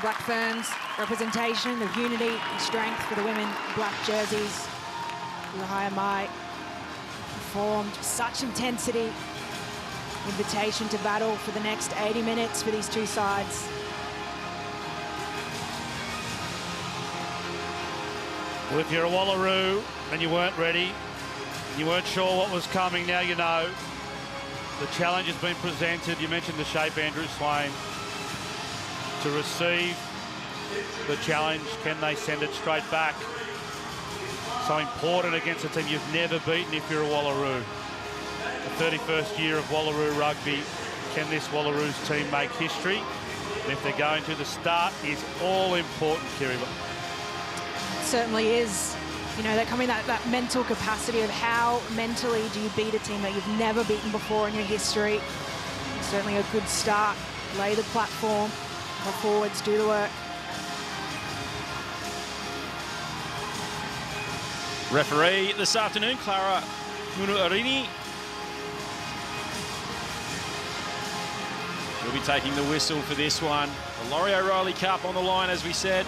Black Ferns representation of unity and strength for the women black jerseys. Lahayamai performed such intensity. Invitation to battle for the next 80 minutes for these two sides. Well, if you're a Wallaroo and you weren't ready, you weren't sure what was coming, now you know. The challenge has been presented. You mentioned the shape, Andrew Swain. To receive the challenge, can they send it straight back? So important against a team you've never beaten if you're a Wallaroo. The 31st year of Wallaroo rugby. Can this Wallaroos team make history? And if they're going to, the start is all important, Kirriba. Certainly is. You know, they're coming that mental capacity of how mentally do you beat a team that you've never beaten before in your history. Certainly a good start. Lay the platform. Go forwards, do the work. Referee this afternoon, Clara Munuarini. We'll be taking the whistle for this one. The Laurie O'Reilly Cup on the line, as we said.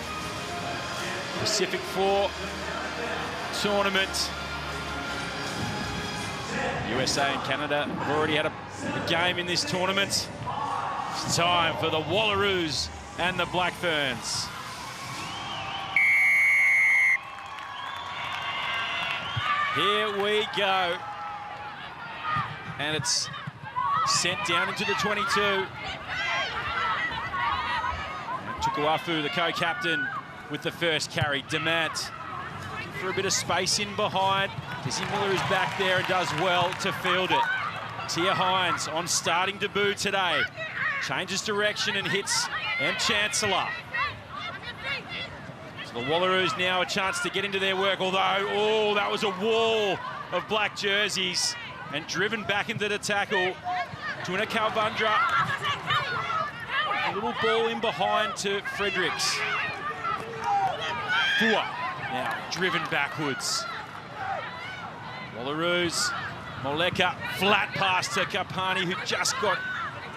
Pacific 4 tournament. USA and Canada have already had a game in this tournament. It's time for the Wallaroos and the Black Ferns. Here we go. And it's sent down into the 22. And Tukuafu, the co-captain, with the first carry. Demant for a bit of space in behind. Dizzy Miller is back there and does well to field it. Tia Hines on starting debut today. Changes direction and hits M. Chancellor. So the Wallaroos now a chance to get into their work, although, oh, that was a wall of black jerseys and driven back into the tackle. Tuna Kalvundra. A little ball in behind to Fredericks. Fua now driven backwards. Wallaroos, Moleka, flat pass to Karpani, who just got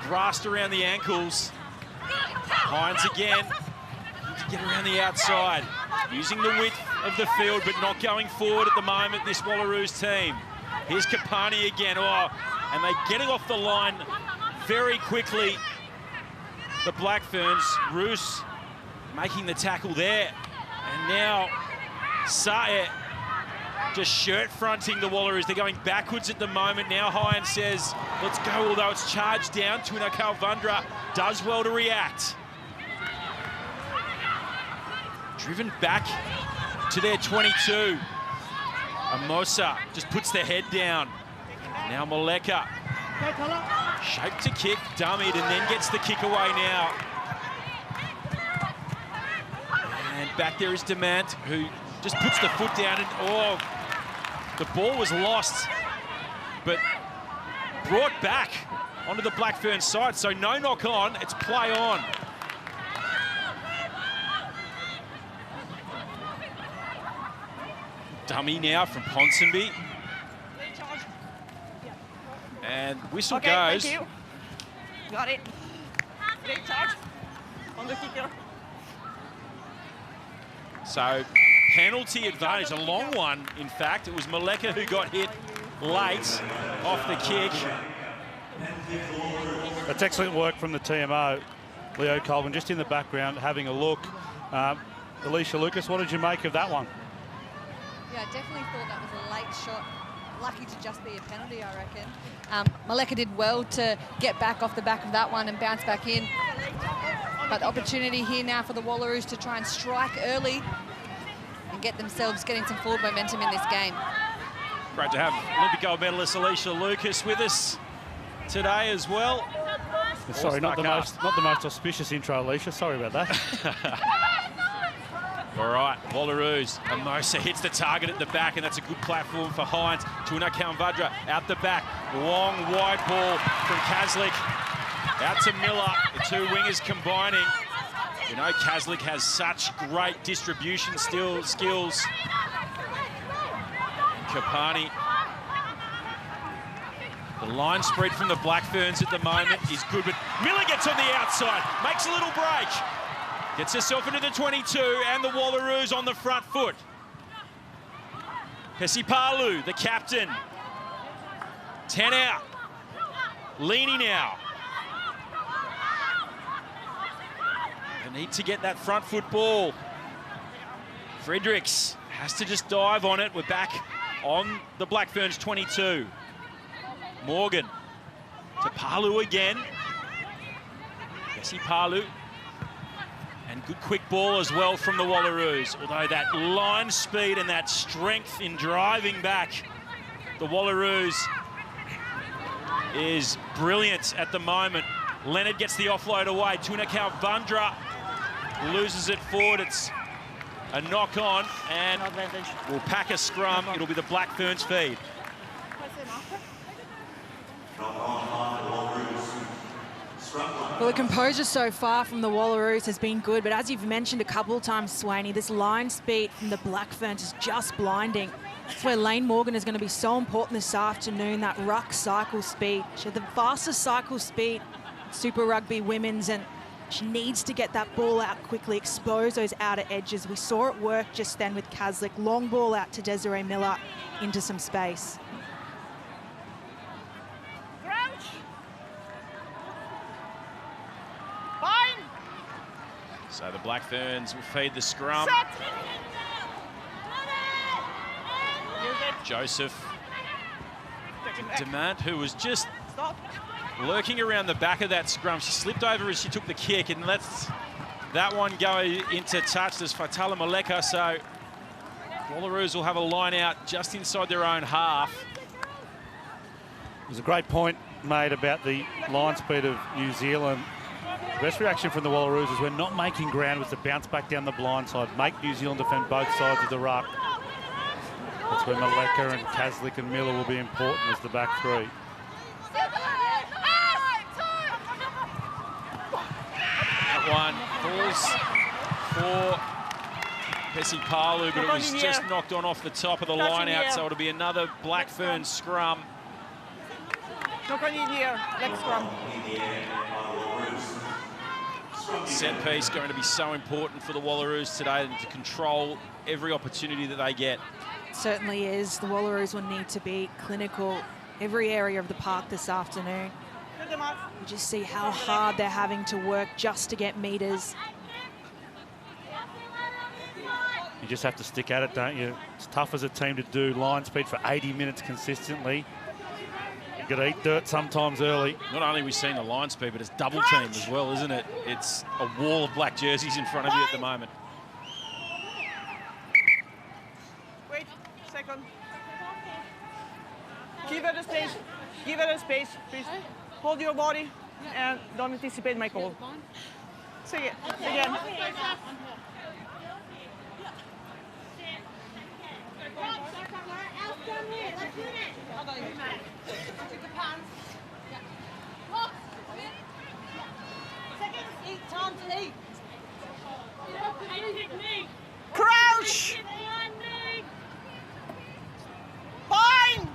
grasped around the ankles. Hines again, to get around the outside, using the width of the field, but not going forward at the moment, this Wallaroos team. Here's Karpani again, oh, and they're getting off the line very quickly. The Black Ferns, Roos making the tackle there. And now Sae just shirt fronting the Wallaroos. They're going backwards at the moment. Now Hines says, let's go, although it's charged down. Tuna Kalvundra does well to react. Driven back to their 22. Amosa just puts their head down. Now Moleka. Shape to kick, dummied, and then gets the kick away now. And back there is Demant, who just puts the foot down, and oh, the ball was lost, but brought back onto the Black Ferns side. So no knock on, it's play on. Dummy now from Ponsonby. And whistle goes. Thank you. Got it. Great charge on the kicker. So penalty advantage, a long one, in fact. It was Moleka who got hit late off the kick. That's excellent work from the TMO. Leo Colvin just in the background having a look. Alicia Lucas, what did you make of that one? Yeah, I definitely thought that was a late shot. Lucky to just be a penalty, I reckon. Moleka did well to get back off the back of that one and bounce back in. But the opportunity here now for the Wallaroos to try and strike early and get themselves getting some forward momentum in this game. Great to have Olympic gold medalist Alicia Lucas with us today as well. Sorry, not the most auspicious intro, Alicia. Sorry about that. All right, Wallaroos. Amosa hits the target at the back, and that's a good platform for Hines. Tuna Kalvundra out the back. Long, wide ball from Kaslik. Out to Miller. The two wingers combining. You know, Kaslik has such great distribution skills. Karpani. The line spread from the Black Ferns at the moment is good, but Miller gets on the outside, makes a little break. Gets herself into the 22, and the Wallaroos on the front foot. Palu, the captain. 10 out. Leaning now. They need to get that front foot ball. Fredericks has to just dive on it. We're back on the Black Ferns 22. Morgan to Palu again. Palu. And good quick ball as well from the Wallaroos. Although that line speed and that strength in driving back, the Wallaroos is brilliant at the moment. Leonard gets the offload away. Tunakau Bandra loses it forward. It's a knock on, and we'll pack a scrum. It'll be the Black Ferns feed. Well, the composure so far from the Wallaroos has been good, but as you've mentioned a couple of times, Swaney, this line speed from the Black Ferns is just blinding. That's where Lane Morgan is going to be so important this afternoon, that ruck cycle speed. She had the fastest cycle speed Super Rugby women's, and she needs to get that ball out quickly, expose those outer edges. We saw it work just then with Kaslik. Long ball out to Desiree Miller into some space. So the Black Ferns will feed the scrum. Joseph Demant, who was just lurking around the back of that scrum. She slipped over as she took the kick and lets that one go into touch. There's Fatala Maleka, so Wallaroos will have a line out just inside their own half. There's a great point made about the line speed of New Zealand. The best reaction from the Wallaroos is we're not making ground with the bounce back down the blind side, make New Zealand defend both sides of the ruck. That's where Maleka and Kaslik and Miller will be important as the back three. That one falls for Palu, but it was just knocked on off the top of the line out, so it'll be another Black Ferns scrum. Knock on here, next scrum. Set piece going to be so important for the Wallaroos today, and to control every opportunity that they get. It certainly is. The Wallaroos will need to be clinical every area of the park this afternoon. You just see how hard they're having to work just to get meters. You just have to stick at it, don't you? It's tough as a team to do line speed for 80 minutes consistently. You've got to eat dirt sometimes early. Not only are we seeing the line speed, but it's double teamed as well, isn't it? It's a wall of black jerseys in front of you at the moment. Wait, second. Give her the space. Give her the space, please. Hold your body and don't anticipate my call. Say it again. Crouch! Bind!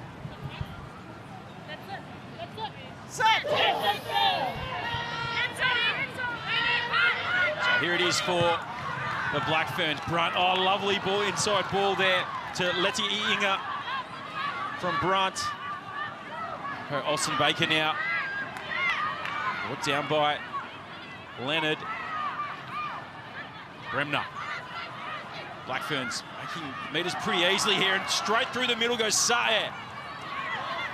Set! So here it is for the Black Ferns. Brunt, oh, lovely ball, inside ball there to Letty Inga from Brunt. Her Austin Baker now. Brought down by Leonard. Bremner. Black Ferns making meters pretty easily here, and straight through the middle goes Sae.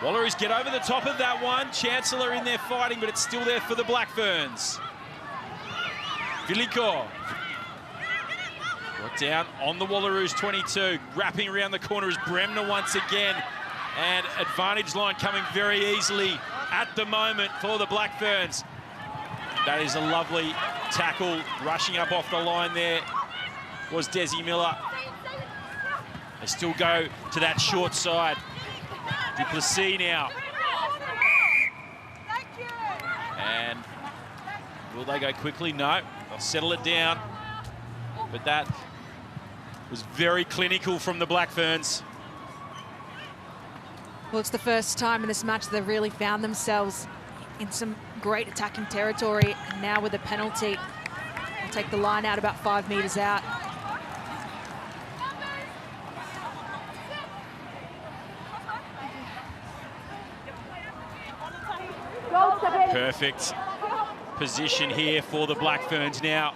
Wallaroos get over the top of that one. Chancellor in there fighting, but it's still there for the Black Ferns. Viliko. Brought down on the Wallaroos 22. Wrapping around the corner is Bremner once again. And advantage line coming very easily at the moment for the Black Ferns. That is a lovely tackle. Rushing up off the line there was Desi Miller. They still go to that short side. Duplessis now. And will they go quickly? No, they'll settle it down. But that was very clinical from the Black Ferns. Well, it's the first time in this match they've really found themselves in some great attacking territory, and now with a penalty, take the line out about 5 metres out. Perfect position here for the Black Ferns now.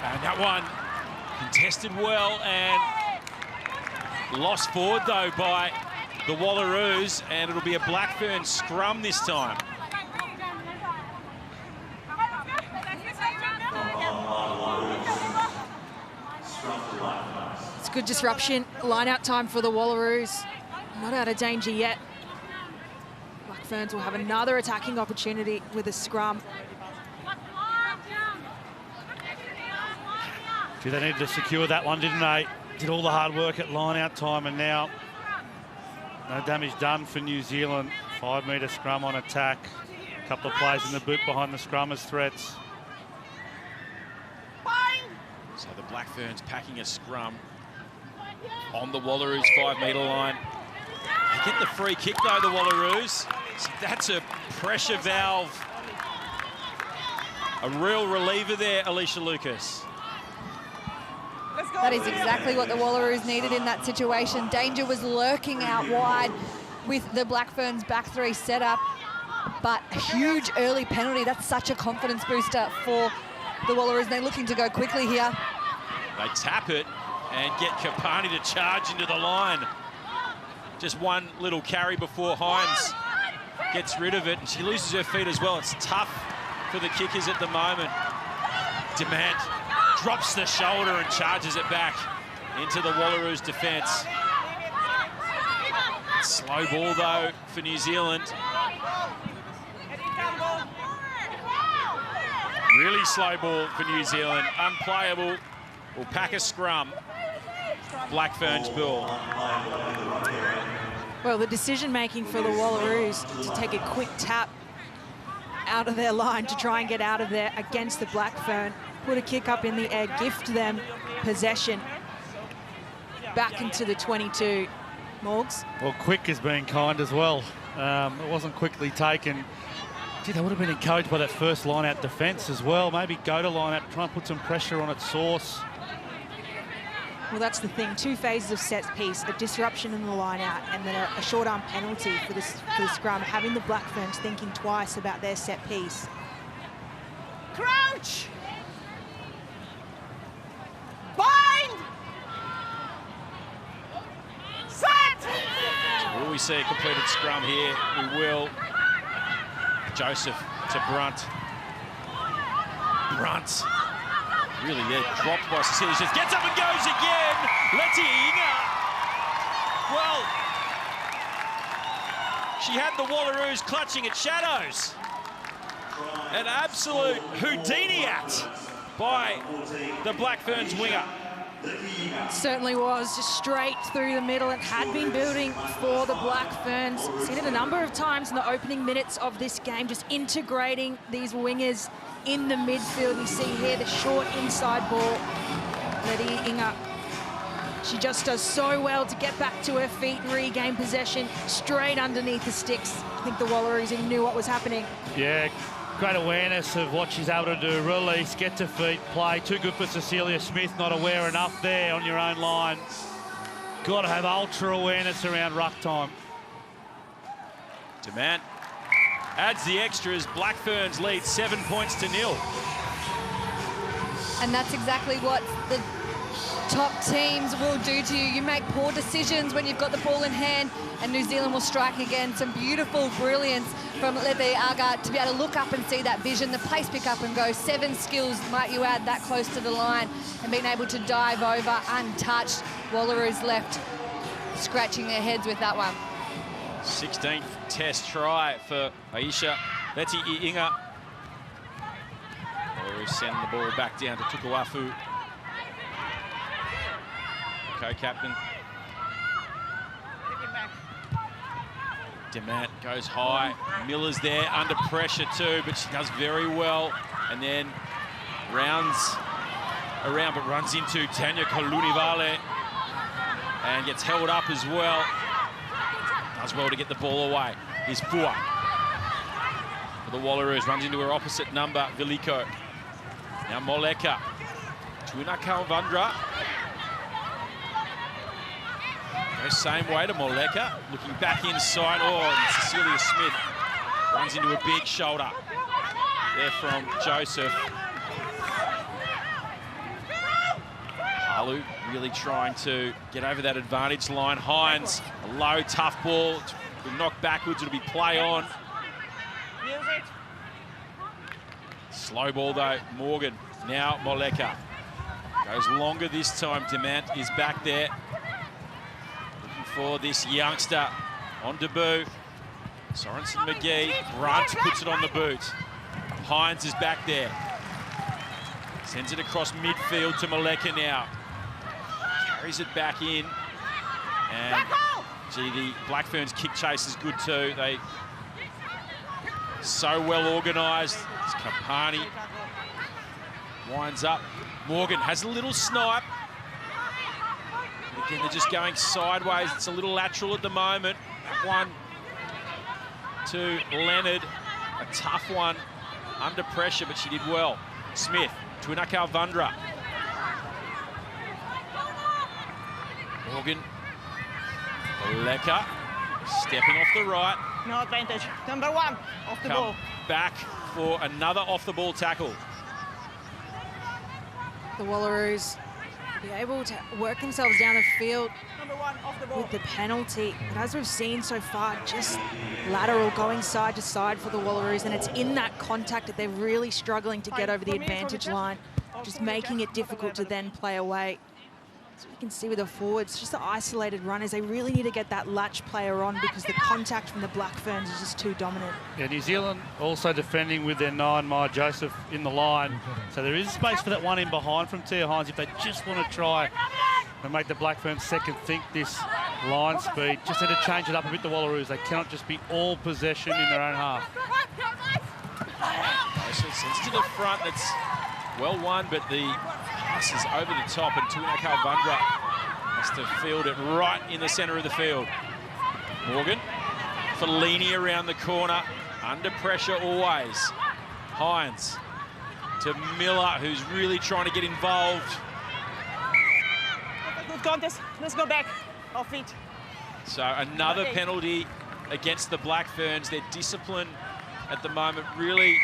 And that one contested well and lost forward though by the Wallaroos, and it'll be a Black Ferns scrum this time. It's good disruption. Line out time for the Wallaroos. Not out of danger yet. Black Ferns will have another attacking opportunity with a scrum. Gee, they needed to secure that one, didn't they? Did all the hard work at line out time, and now no damage done for New Zealand. 5 metre scrum on attack. A couple of players in the boot behind the scrum as threats. So the Black Ferns packing a scrum on the Wallaroos 5 metre line. They get the free kick though, the Wallaroos. So that's a pressure valve. A real reliever there, Alicia Lucas. That is exactly what the Wallaroos needed in that situation. Danger was lurking out wide with the Black Ferns back three setup, but a huge early penalty. That's such a confidence booster for the Wallaroos. They're looking to go quickly here. They tap it and get Karpani to charge into the line. Just one little carry before Hines gets rid of it, and she loses her feet as well. It's tough for the kickers at the moment. Demand drops the shoulder and charges it back into the Wallaroos defence. Slow ball though for New Zealand. Really slow ball for New Zealand. Unplayable. Will pack a scrum. Black Ferns ball. Well, the decision-making for the Wallaroos to take a quick tap out of their line to try and get out of there against the Black Fern, put a kick up in the air, gift them possession back into the 22. Morgs? Well, quick is being kind as well. It wasn't quickly taken. Gee, they would have been encouraged by that first line-out defence as well. Maybe go to line-out, try and put some pressure on its source. Well, that's the thing. 2 phases of set piece, a disruption in the line-out, and then a short-arm penalty for the scrum, having the Black Ferns thinking twice about their set piece. Crouch! Bind! Set! Will we see a completed scrum here? We will. Joseph to Brunt. Brunt. Really, dropped by Cecilia. Just gets up and goes again. Letty Inga. Well, she had the Wallaroos clutching at shadows. An absolute Houdini act by the Black Ferns winger. Certainly was, just straight through the middle. It had been building for the Black Ferns. Seen it a number of times in the opening minutes of this game, just integrating these wingers in the midfield. You see here the short inside ball. Letty Inga, she just does so well to get back to her feet and regain possession straight underneath the sticks. I think the Wallaroos even knew what was happening. Yeah, great awareness of what she's able to do. Release, get to feet, play. Too good for Cecilia Smith, not aware enough there on your own line. Got to have ultra awareness around ruck time. Demand adds the extras. Black Ferns lead 7 points to 0. And that's exactly what the top teams will do to you. You make poor decisions when you've got the ball in hand, and New Zealand will strike again. Some beautiful brilliance from Letty Aga to be able to look up and see that vision, the pace pick up and go. 7 skills, might you add, that close to the line, and being able to dive over untouched. Wallaroos left scratching their heads with that one. 16th test try for Aisha Letty Inga. Wallaroos sending the ball back down to Tukuafu. Co-captain. Demant goes high. Miller's there under pressure too, but she does very well. And then rounds around, but runs into Tanya Kolunivale and gets held up as well. Does well to get the ball away. Here's Fua. The Wallaroos runs into her opposite number, Veliko. Now Moleka. Tuinakal Vandra. Goes same way to Moleka. Looking back inside. Oh, and Cecilia Smith runs into a big shoulder there from Joseph. Halu really trying to get over that advantage line. Hines, a low, tough ball. Will knock backwards, it'll be play on. Slow ball though, Morgan. Now Moleka. Goes longer this time. Demant is back there. Looking for this youngster on debut. Sorensen-McGee. Brunt puts it on the boot. Hines is back there. Sends it across midfield to Moleka now. Carries it back in. And, gee, the Black Ferns kick chase is good too. They so well organised. It's Karpani. Winds up. Morgan has a little snipe. But again, they're just going sideways. It's a little lateral at the moment. One to Leonard. A tough one under pressure, but she did well. Smith. Tuinakal Vandra. Morgan. Moleka stepping off the right. No advantage. Number 1 off the ball. Back for another off the ball tackle. The Wallaroos be able to work themselves down the field Number 1 off the ball. with the penalty. But as we've seen so far, just lateral going side to side for the Wallaroos, and it's in that contact that they're really struggling to get over the advantage line, just making it difficult to then play away. So you can see with the forwards, just the isolated runners, they really need to get that latch player on because the contact from the Black Ferns is just too dominant. Yeah, New Zealand also defending with their 9, Maya Joseph, in the line. So there is space for that one in behind from Tia Hines if they just want to try and make the Black Ferns second think this line speed. Just need to change it up a bit, the Wallaroos. They cannot just be all possession in their own half. Joseph sends to the front. That's well won, but the pass is over the top, and Tuinakal Vandra has to field it right in the centre of the field. Morgan, Fellini around the corner, under pressure always. Hines to Miller, who's really trying to get involved. Good contest. Let's go back. Off feet. So another penalty against the Black Ferns. Their discipline at the moment really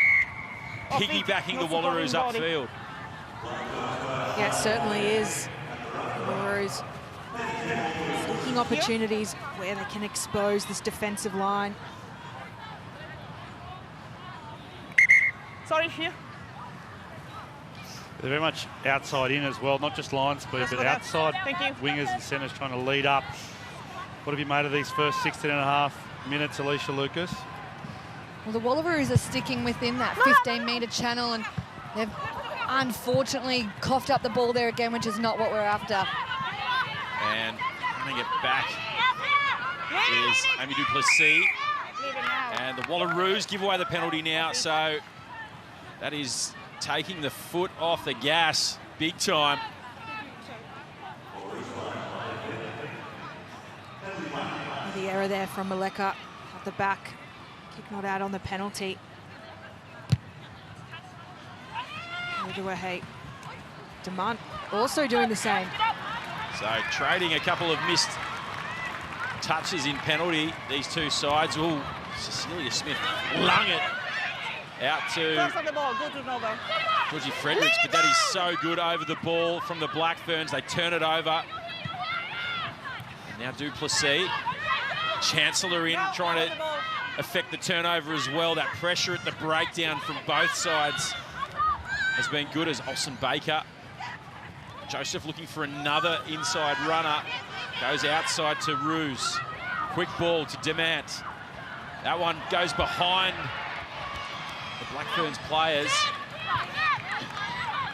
piggybacking the Wallaroos upfield. Yeah, it certainly is. The Wallaroos seeking opportunities where they can expose this defensive line. Sorry, here. They're very much outside in as well, not just line speed, but outside wingers and centres trying to lead up. What have you made of these first 16 and a half minutes, Alicia Lucas? Well, the Wallaroos are sticking within that 15-metre channel, and they've unfortunately coughed up the ball there again, which is not what we're after. And running it back is Amy Duplessis. And the Wallaroos give away the penalty now, so that is taking the foot off the gas big time. The error there from Moleka at the back. Kick not out on the penalty. Demant also doing the same. So trading a couple of missed touches in penalty, these two sides. Oh, Cecilia Smith lung it out to Georgie Fredericks, but that is so good over the ball from the Black Ferns. They turn it over. And now Duplessis. Chancellor in, trying to affect the turnover as well. That pressure at the breakdown from both sides has been good as Olsen Baker. Joseph looking for another inside runner. Goes outside to Roos. Quick ball to Demant. That one goes behind the Black Ferns players.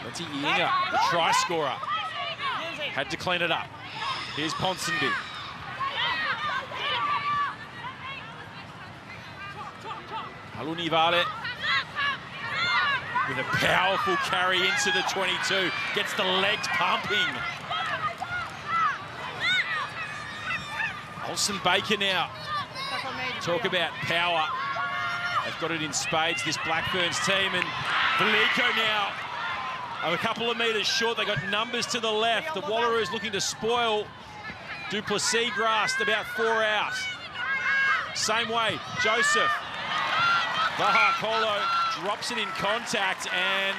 Letty Iinga, the try scorer, had to clean it up. Here's Ponsonby. Alunivale with a powerful carry into the 22. Gets the legs pumping. Olsen Baker now. Talk about power. They've got it in spades, this Black Ferns team, and Veliko now a couple of metres short. They got numbers to the left. The Wallaroos looking to spoil. Duplessis grasped about 4 out. Same way, Joseph. Vahakolo drops it in contact, and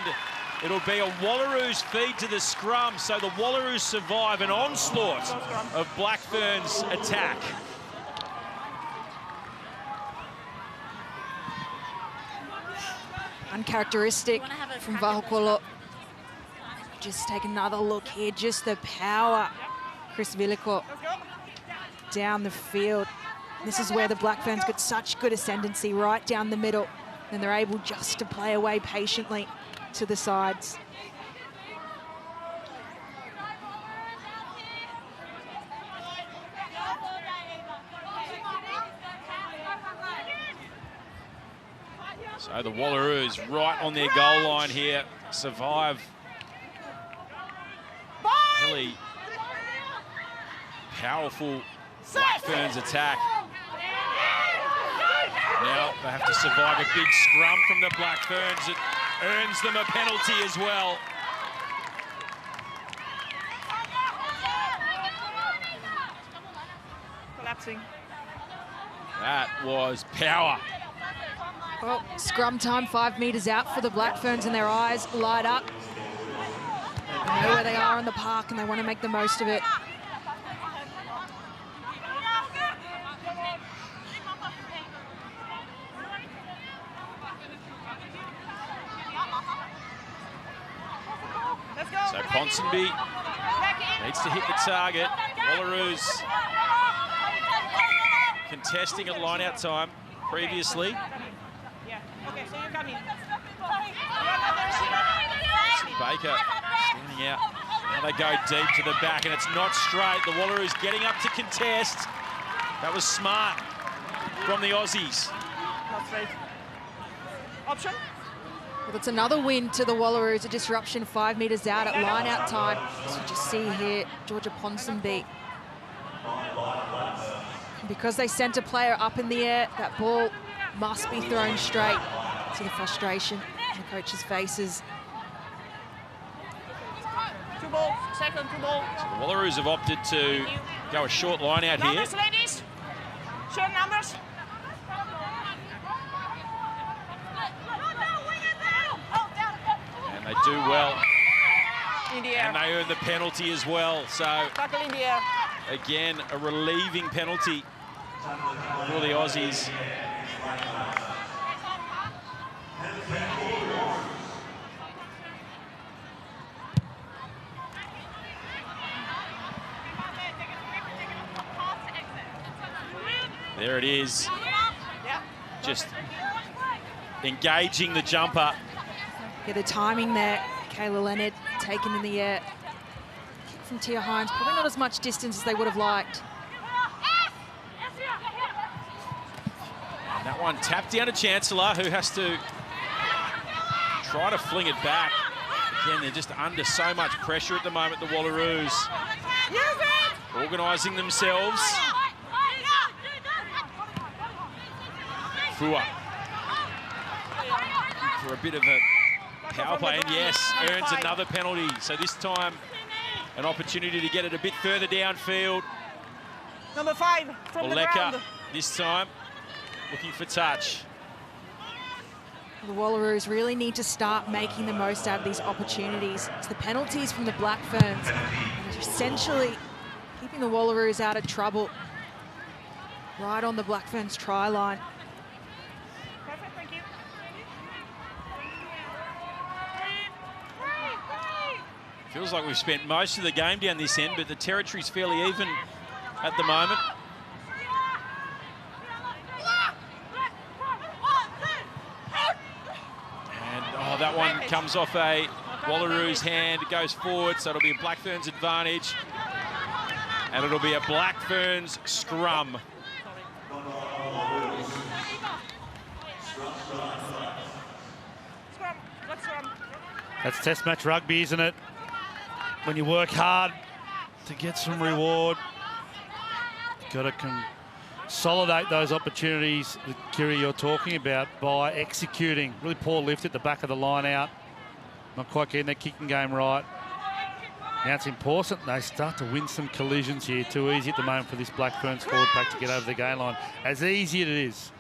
it'll be a Wallaroos feed to the scrum. So the Wallaroos survive an onslaught of Black Ferns attack. Uncharacteristic from Vahakolo. Just take another look here, just the power. Chris Veliko down the field. This is where the Black Ferns got such good ascendancy right down the middle, and they're able just to play away patiently to the sides. So the Wallaroos right on their goal line here, survive really powerful Black Ferns attack. Now they have to survive a big scrum from the Black Ferns. It earns them a penalty as well. Collapsing. That was power. Well, scrum time 5 metres out for the Black Ferns, and their eyes light up. They know where they are in the park, and they want to make the most of it. So Ponsonby needs to hit the target. Wallaroos contesting at line-out time previously. Yeah. Okay, so you're coming. Baker standing out. Now they go deep to the back, and it's not straight. The Wallaroos getting up to contest. That was smart from the Aussies. Not straight. Option. Well, that's another win to the Wallaroos, a disruption 5 metres out at line-out time. As you just see here, Georgia Ponsonby. Because they sent a player up in the air, that ball must be thrown straight. To the frustration in the coaches' faces. 2 balls, second 2 balls. So the Wallaroos have opted to go a short line out here. Numbers, ladies. Short numbers. And they do well. In the air. And they earn the penalty as well. So Tackle in the air. again, a relieving penalty for the Aussies. There it is. Just engaging the jumper. Yeah, the timing there. Kayla Leonard taken in the air. Kick from Tia Hines, probably not as much distance as they would have liked. And that one tapped down to Chancellor, who has to try to fling it back. Again, they're just under so much pressure at the moment, the Wallaroos. Organising themselves. Fua for a bit of a power play, and yes, earns another penalty. So this time, an opportunity to get it a bit further downfield. Number 5 from the ground. This time, looking for touch. The Wallaroos really need to start making the most out of these opportunities. It's the penalties from the Black Ferns, essentially keeping the Wallaroos out of trouble. Right on the Black Ferns try line. Perfect, thank you. Feels like we've spent most of the game down this end, but the territory's fairly even at the moment. And oh, that one comes off a Wallaroos hand. It goes forward, so it'll be a Black Ferns advantage. And it'll be a Black Ferns scrum. That's Test match rugby, isn't it? When you work hard to get some reward, you've got to consolidate those opportunities that, Kiri, you're talking about by executing. Really poor lift at the back of the line out. Not quite getting their kicking game right. Now it's important they start to win some collisions here. Too easy at the moment for this Black Ferns forward pack to get over the game line. As easy as it is.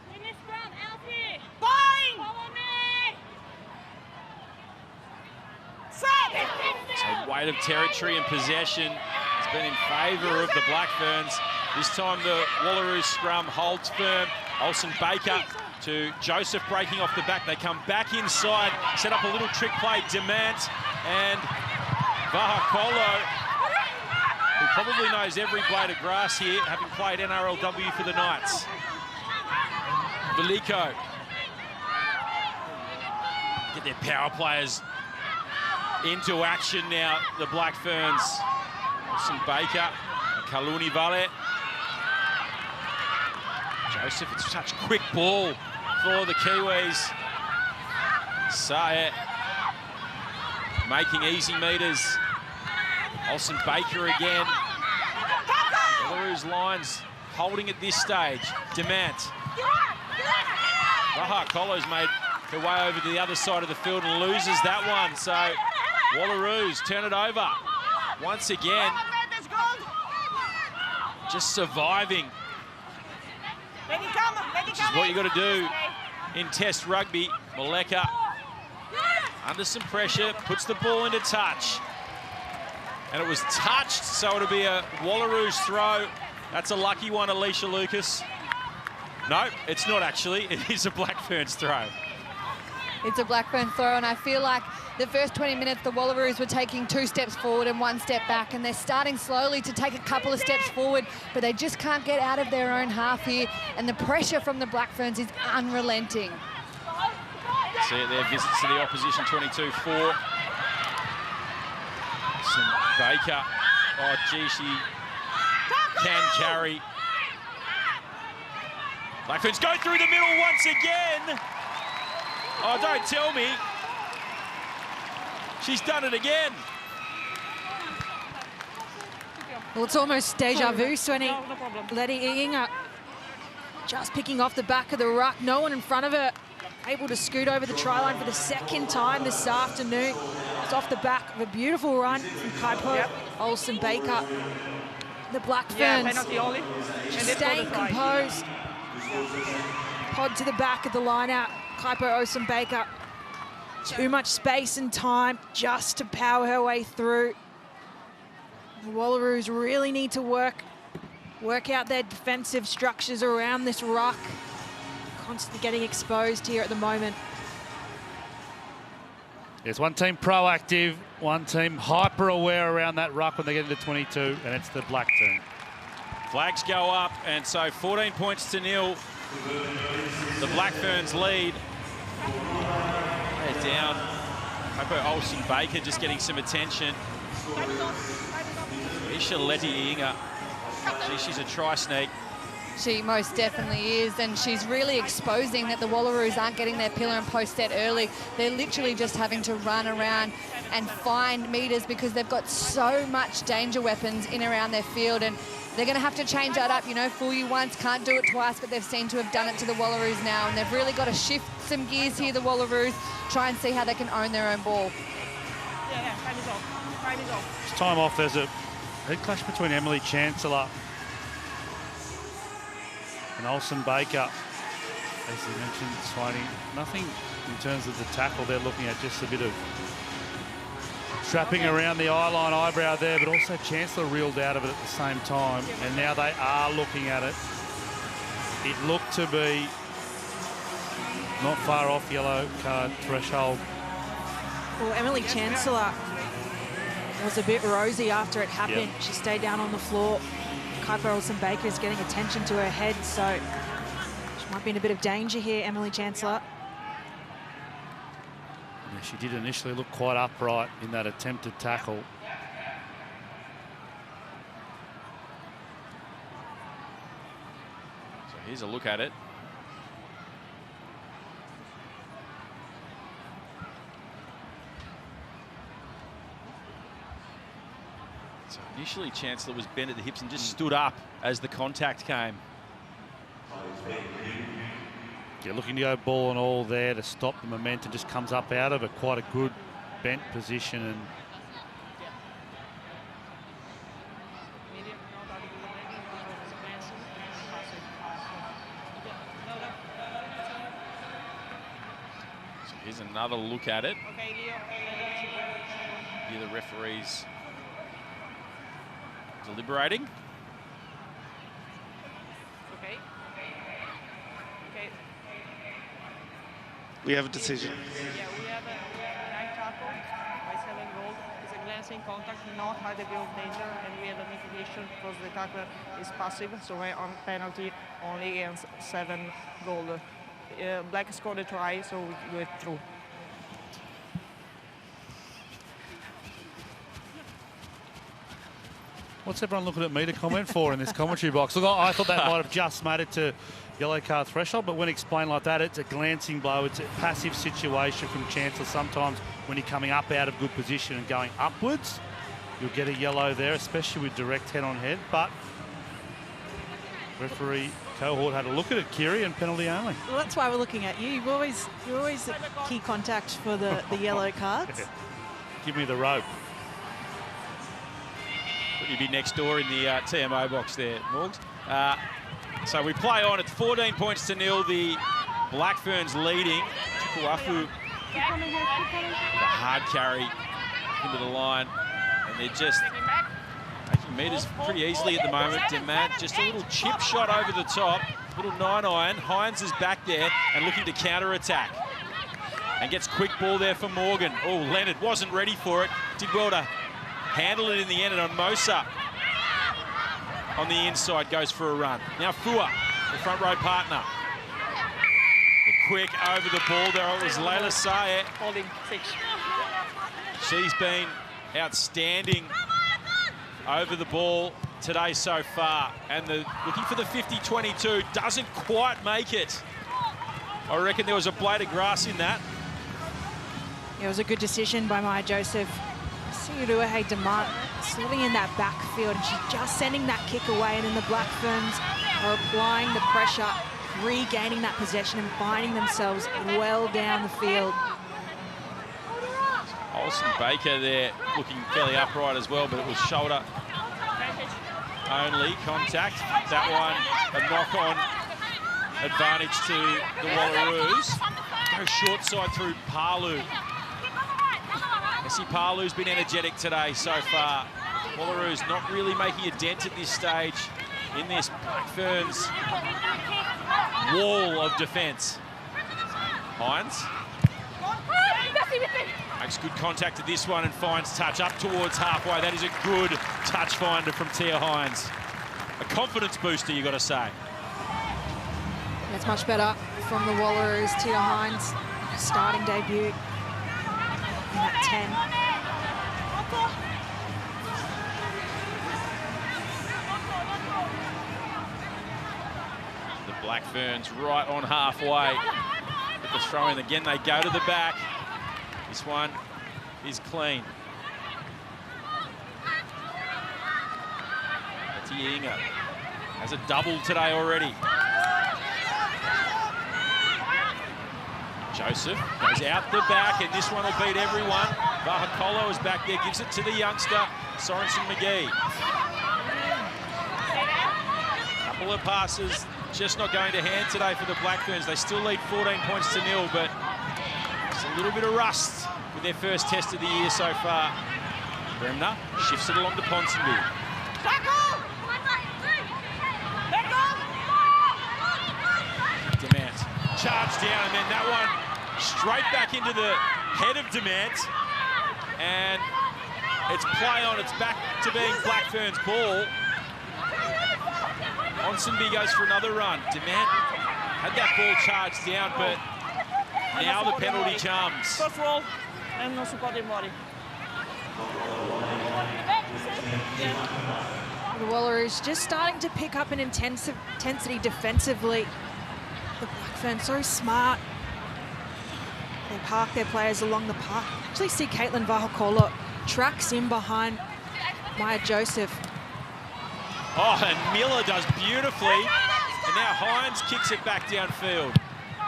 So weight of territory and possession has been in favour of the Black Ferns. This time the Wallaroos scrum holds firm. Olsen-Baker to Joseph breaking off the back. They come back inside, set up a little trick play. Demant and Vahakolo, who probably knows every blade of grass here, having played NRLW for the Knights. Veliko. Get their power players into action now, the Black Ferns. Olsen-Baker, Kaluni Vale. Joseph, it's such a quick ball for the Kiwis. Sae making easy meters. Olsen-Baker again. Wallaroos lines holding at this stage. Demant. Vahakolo's made her way over to the other side of the field and loses that one. So Wallaroos turn it over once again. Just surviving. Which is what you got to do in Test rugby. Maleka under some pressure, puts the ball into touch. And it was touched, so it'll be a Wallaroos throw. That's a lucky one, Alicia Lucas. No, it's not actually. It is a Black Ferns throw. It's a Black Ferns throw, and I feel like the first 20 minutes, the Wallaroos were taking 2 steps forward and 1 step back, and they're starting slowly to take a couple of steps forward, but they just can't get out of their own half here, and the pressure from the Black Ferns is unrelenting. See it there, visits to the opposition 22-4. Some Baker. Oh, gee, she can carry. Black Ferns go through the middle once again. Oh, don't tell me. She's done it again. Well, it's almost deja vu, Swenny. No problem. Letty Inga just picking off the back of the ruck. No one in front of her. Able to scoot over the try line for the second time this afternoon. It's off the back of a beautiful run from Kaipo Olsen-Baker. The Black Ferns staying composed. Pod to the back of the line out. Kaipo Olsen-Baker. Too much space and time just to power her way through. The Wallaroos really need to work out their defensive structures around this ruck. Constantly getting exposed here at the moment. There's one team proactive, one team hyper aware around that ruck when they get into 22, and it's the Black team. Flags go up, and so 14 points to 0. The Black Ferns lead. They're down. Kaipo Olsen-Baker just getting some attention. Isha Letty Inga. She's a try sneak. She most definitely is, and she's really exposing that the Wallaroos aren't getting their pillar and post set early. They're literally just having to run around and find meters because they've got so much danger weapons in around their field, and they're going to have to change that up. You know, fool you once, can't do it twice, but they've seemed to have done it to the Wallaroos now, and they've really got to shift some gears here, the Wallaroos, try and see how they can own their own ball. Yeah, time is off. Time is off. It's time off. There's a head clash between Emily Chancellor and Olsen-Baker. As you mentioned, Swaney, nothing in terms of the tackle they're looking at, just a bit of trapping around the eye-line eyebrow there, but also Chancellor reeled out of it at the same time, and now they are looking at it. It looked to be not far off yellow card threshold. Well, Emily Chancellor was a bit rosy after it happened. She stayed down on the floor. Kaipo Olsen-Baker is getting attention to her head, so she might be in a bit of danger here, Emily Chancellor. Yeah, she did initially look quite upright in that attempted tackle. So here's a look at it. So initially Chancellor was bent at the hips and just stood up as the contact came. Yeah, looking to go ball and all there to stop the momentum. Just comes up out of it. Quite a good bent position. And so here's another look at it. Here the referees deliberating. Okay. We have a decision. Yeah, we have a 9 tackle by 7 goals. It's a glancing contact, not high degree of danger, and we have a mitigation because the tackler is passive, so we're on penalty only against 7 goals. Black scored a try, so we went through. what's everyone looking at me to comment for in this commentary box? Look, I thought that might have just made it to yellow card threshold, but when explained like that, it's a glancing blow. It's a passive situation from Chancellor. Sometimes when you're coming up out of good position and going upwards, you'll get a yellow there, especially with direct head-on-head. But referee cohort had a look at it, Kiri, and penalty only. Well, that's why we're looking at you. You're always the key contact for the yellow cards. Give me the rope. You'd be next door in the TMO box there, Morgs. So we play on. It's 14 points to 0. The Black Ferns leading. Chukuafu, the hard carry into the line. And they're just making meters pretty easily at the moment. Demant, just a little chip shot over the top. Little 9-iron. Hines is back there and looking to counter-attack. And gets quick ball there for Morgan. Oh, Leonard wasn't ready for it. Did well to handle it in the end, and Mosa on the inside goes for a run. Now Fua, the front row partner. The quick over the ball there. It was Layla Sayer. Holding 6. She's been outstanding over the ball today so far. And looking for the 50-22, doesn't quite make it. I reckon there was a blade of grass in that. It was a good decision by Maya Joseph. Siuruahe Demant sitting in that backfield, and she's just sending that kick away, and then the Black Ferns are applying the pressure, regaining that possession and finding themselves well down the field. Olsen Baker there looking fairly upright as well, but it was shoulder only contact. That one a knock-on advantage to the Wallaroos. Go short side through Palu. Essie Palu's been energetic today so far. Wallaroos not really making a dent at this stage in this Black Ferns wall of defence. Hines makes good contact at this one and finds touch up towards halfway. That is a good touch finder from Tia Hines. A confidence booster, you got to say. That's much better from the Wallaroos. Tia Hines, starting debut. At 10. The Black Ferns right on halfway. With the throw in again, they go to the back. This one is clean. Tienga has a double today already. Joseph goes out the back, and this one will beat everyone. Vahakolo is back there, gives it to the youngster, Sorensen-McGee. Couple of passes, just not going to hand today for the Black Ferns. They still lead 14 points to 0, but just a little bit of rust with their first test of the year so far. Bremner shifts it along to Ponsonby. Demant charged down, and then that one straight back into the head of Demant. And it's play on, it's back to being Black Ferns' ball. Ponsonby goes for another run. Demant had that ball charged down, but now the penalty comes. First roll and no supporting body. The Wallaroos just starting to pick up an intensity defensively. The Black Ferns so smart. They park their players along the park. Actually see Caitlin Vahakolo tracks in behind Maya Joseph. Oh, and Miller does beautifully. And now Hines kicks it back downfield.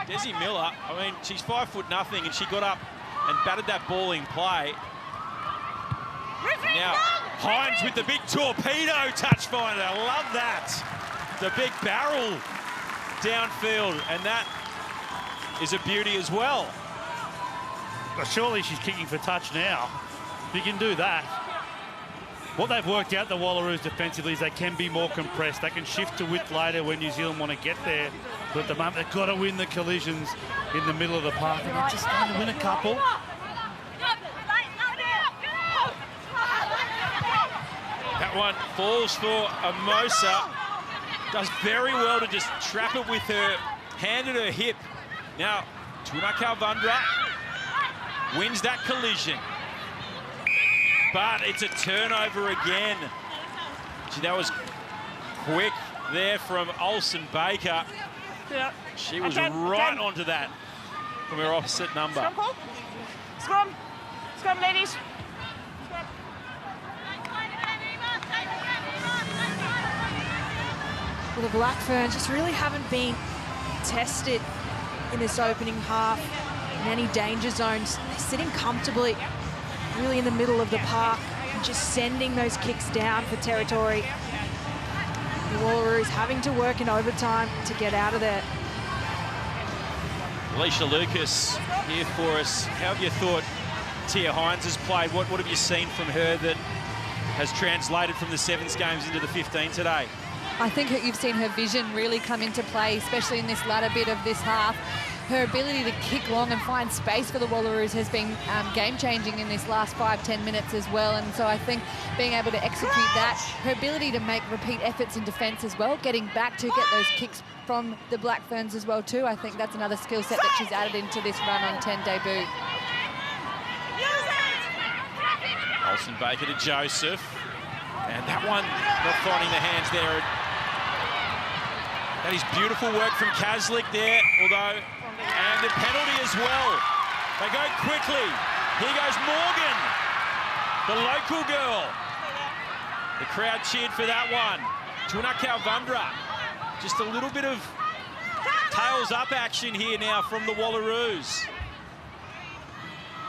Desi Miller, I mean, she's 5'0" and she got up and batted that ball in play. Now, Hines with the big torpedo touch finder. I love that. The big barrel downfield, and that is a beauty as well. But surely she's kicking for touch now. If you can do that. What they've worked out, the Wallaroos defensively, is they can be more compressed. They can shift to width later when New Zealand want to get there. But at the moment, they've got to win the collisions in the middle of the park, and they're just going to win a couple. That one falls for Amosa. Does very well to just trap it with her hand at her hip. Now, Tuna Kalvandra wins that collision. But it's a turnover again. Gee, that was quick there from Olsen Baker. Yeah. She was right onto that from her opposite number. Scrum, Cole. Scrum. Scrum, ladies. Well, the Black Ferns just really haven't been tested in this opening half in any danger zones. They're sitting comfortably, really in the middle of the park, and just sending those kicks down for territory. The Wallaroos having to work in overtime to get out of there. Alicia Lucas here for us. How have you thought Tia Hines has played? What have you seen from her that has translated from the Sevens games into the 15 today? I think you've seen her vision really come into play, especially in this latter bit of this half. Her ability to kick long and find space for the Wallaroos has been game-changing in this last 5-10 minutes as well. And so I think being able to execute that, her ability to make repeat efforts in defence as well, getting back to get those kicks from the Black Ferns as well too. I think that's another skill set that she's added into this run on 10 debut. Olsen Baker to Joseph. And that one not finding the hands there. That is beautiful work from Kaslik there, although, and a penalty as well. They go quickly. Here goes Morgan, the local girl. The crowd cheered for that one. Tuna Kalvandra. Just a little bit of tails up action here now from the Wallaroos.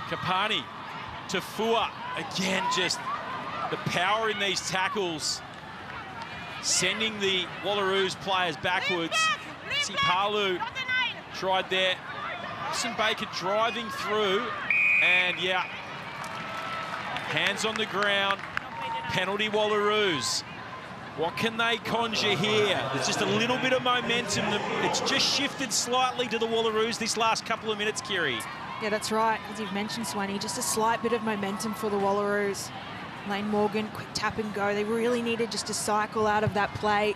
Karpani to Fua. Again, just the power in these tackles, sending the Wallaroos players backwards. Sipalu tried there. Olsen Baker driving through, and yeah, hands on the ground. Penalty Wallaroos. What can they conjure here? There's just a little bit of momentum. It's just shifted slightly to the Wallaroos this last couple of minutes, Kiri. Yeah, that's right. As you've mentioned, Swanee, just a slight bit of momentum for the Wallaroos. Lane Morgan, quick tap and go. They really needed just to cycle out of that play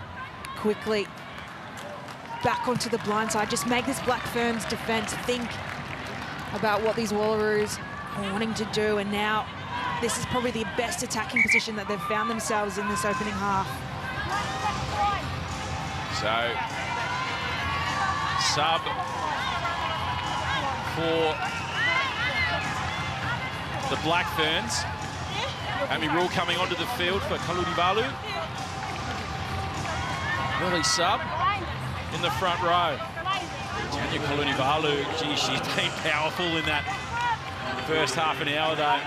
quickly. Back onto the blind side. Just make this Black Ferns defence think about what these Wallaroos are wanting to do. And now this is probably the best attacking position that they've found themselves in this opening half. So, sub for the Black Ferns. Amy Rule coming onto the field for Kalunivalu. Early sub in the front row. Tanya Kalunivalu, gee, she's been powerful in that first half an hour though.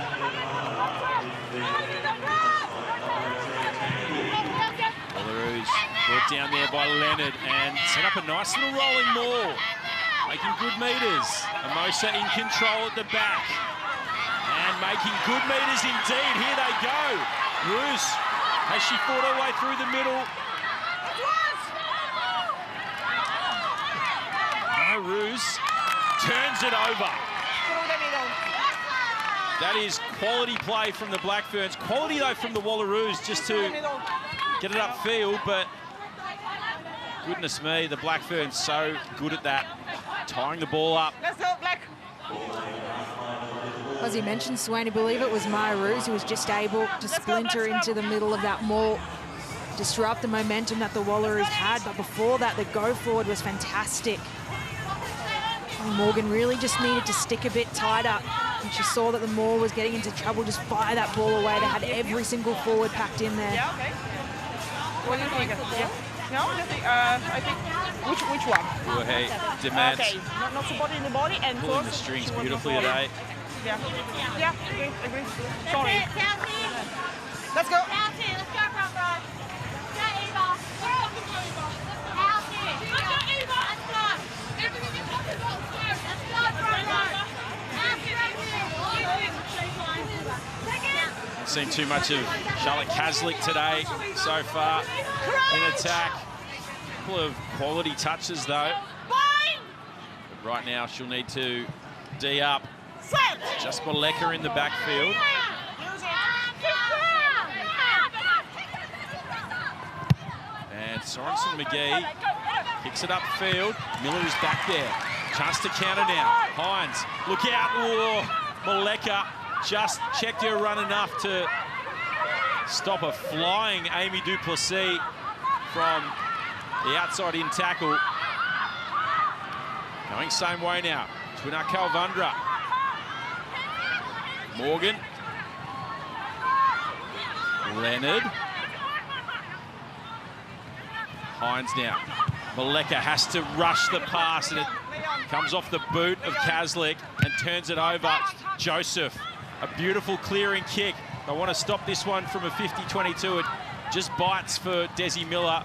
Wallaroos brought down there by Leonard and set up a nice little rolling maul. Making good meters. Amosa in control at the back. And making good meters indeed. Here they go. Roos, has she fought her way through the middle? No, Roos turns it over. That is quality play from the Black Ferns. Quality, though, from the Wallaroos just to get it upfield, but goodness me, the Black Ferns so good at that. Tying the ball up. Let's go, Black. As you mentioned, Swain, I believe it was Maya Roos who was just able to splinter into the middle of that maul, disrupt the momentum that the Wallaroos had, but before that, the go forward was fantastic. And Morgan really just needed to stick a bit tighter. And she saw that the maul was getting into trouble, just fire that ball away. They had every single forward packed in there. Yeah, okay. What are you doing? Yeah. No, I think which one? Go ahead, Demand. Okay, not supporting the body and Pulling the first, strings she was beautifully not today. Yeah, yeah, okay, agree. Sorry. Let's go. Haven't seen too much of Charlotte Kaslik today so far in attack. A couple of quality touches though. But right now she'll need to D up. Just Maleka in the backfield. And Sorensen-McGee kicks it upfield. Miller is back there. Chance to counter now. Hines, look out. Oh, Maleka just checked her run enough to stop a flying Amy Duplessis from the outside in tackle. Going same way now. Twina Kalvundra. Morgan. Leonard. Hines now. Maleka has to rush the pass and it comes off the boot of Kaslik and turns it over. Joseph, a beautiful clearing kick. They want to stop this one from a 50-22. It just bites for Desi Miller.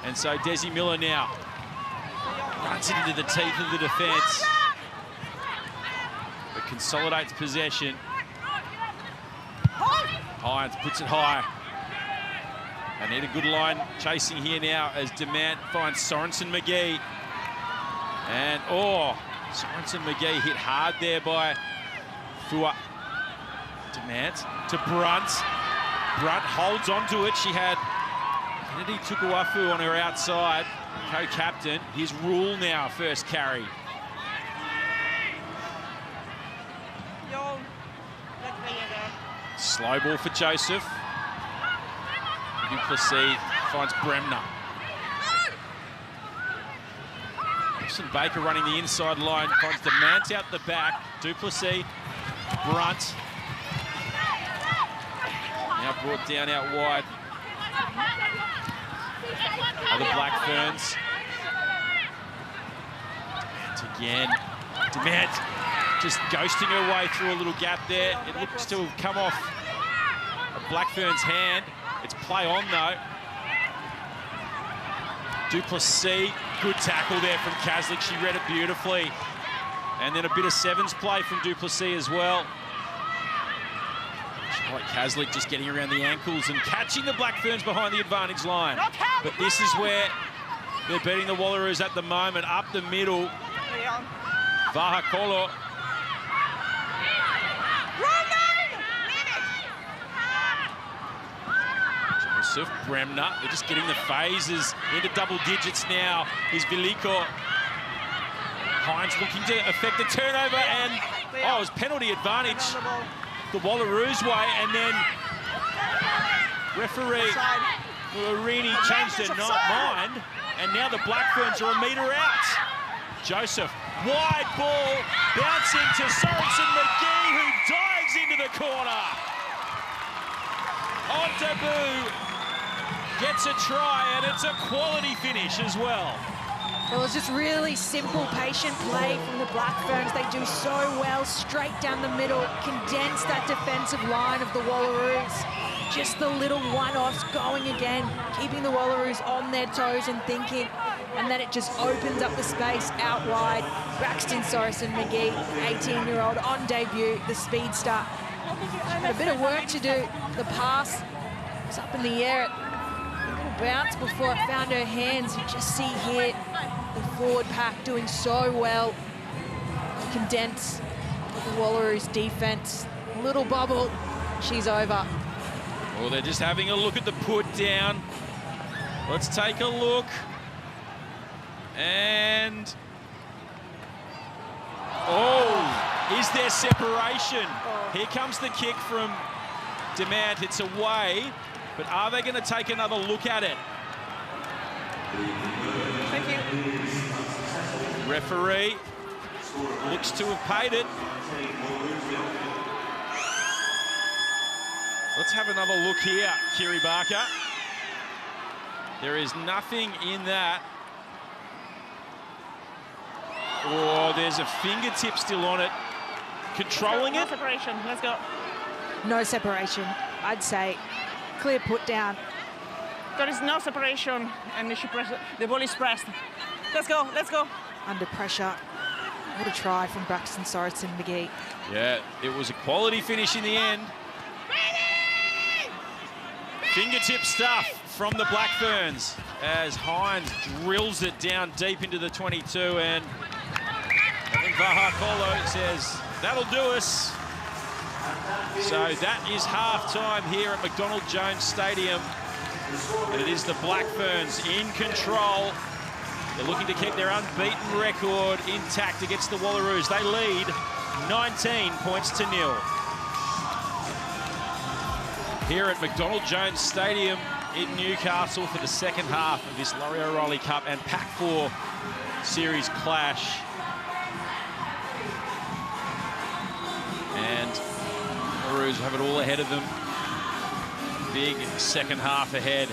And so Desi Miller now runs it into the teeth of the defence. But consolidates possession. Hines puts it high. They need a good line chasing here now as Demant finds Sorensen-McGee. And, oh, Sorensen-McGee hit hard there by Fua. Demant to Brunt. Brunt holds onto it. She had Kennedy Tukuafu on her outside, co-captain. Here's Rule now, first carry. Slow ball for Joseph. Duplessis finds Bremner. Wilson Baker running the inside line, finds Demant out the back. Duplessis, Brunt. Now brought down out wide. Are the Black Ferns. Demant again. Demant just ghosting her way through a little gap there. It looks to have come off a Black Ferns hand. It's play on though. Duplessis, good tackle there from Kaslik. She read it beautifully. And then a bit of sevens play from Duplessis as well. Charlotte Kaslik just getting around the ankles and catching the Black Ferns behind the advantage line. But this is where they're beating the Wallaroos at the moment. Up the middle. Vaha Kolo. Joseph, Bremner, they're just getting the phases into double digits now. Is Veliko. Hines looking to affect the turnover and, oh, it was penalty advantage the Wallaroos way, and then referee Laurie changed her mind, and now the Black Ferns are a metre out. Joseph, wide ball, bouncing to Sorensen-McGee, who dives into the corner. On debut, gets a try, and it's a quality finish as well. It was just really simple, patient play from the Black Ferns. They do so well, straight down the middle, condense that defensive line of the Wallaroos. Just the little one-offs going again, keeping the Wallaroos on their toes and thinking, and then it just opens up the space out wide. Braxton Sorensen-McGee, 18-year-old on debut, the speedster. Had a bit of work to do. The pass was up in the air. A little bounce before it found her hands. You just see here the forward pack doing so well. Condense the Wallaroos defense. Little bubble, she's over. Well, they're just having a look at the put down. Let's take a look. And, oh, is there separation? Here comes the kick from Demant. It's away, but are they going to take another look at it? Thank you. Referee looks to have paid it. Let's have another look here, Kiri Barker. There is nothing in that. Oh, there's a fingertip still on it. Controlling no it. Separation. Let's go. No separation. I'd say clear put down. There is no separation, and she pressed. The ball is pressed. Let's go. Let's go. Under pressure. What a try from Braxton Sorensen-McGee. Yeah, it was a quality finish in the end. Fingertip stuff from the Black Ferns as Hines drills it down deep into the 22, and Vahakolo says, that'll do us. So that is half-time here at McDonald Jones Stadium. And it is the Black Ferns in control. They're looking to keep their unbeaten record intact against the Wallaroos. They lead 19 points to 0. Here at McDonald Jones Stadium in Newcastle for the second half of this Laurie O'Reilly Cup and Pack 4 series clash. And Wallaroos have it all ahead of them. Big second half ahead.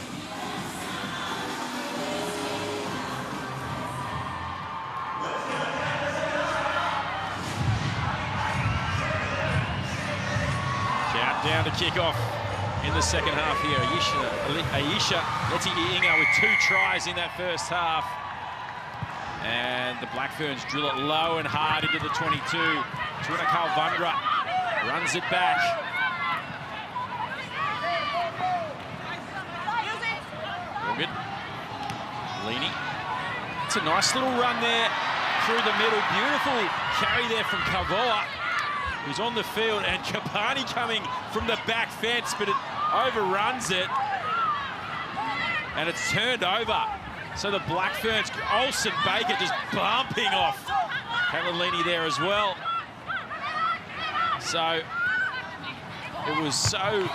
Countdown to kick off in the second half here. Aisha Leti-Iinga with 2 tries in that first half. And the Black Ferns drill it low and hard into the 22. Tuna Kalvundra runs it back. Morgan. Leany. It's a nice little run there through the middle. Beautiful carry there from Kavoa, who's on the field, and Karpani coming from the back fence, but it overruns it. And it's turned over. So the Black Ferns, Olsen Baker just bumping off Caitlin Leany there as well. So it was so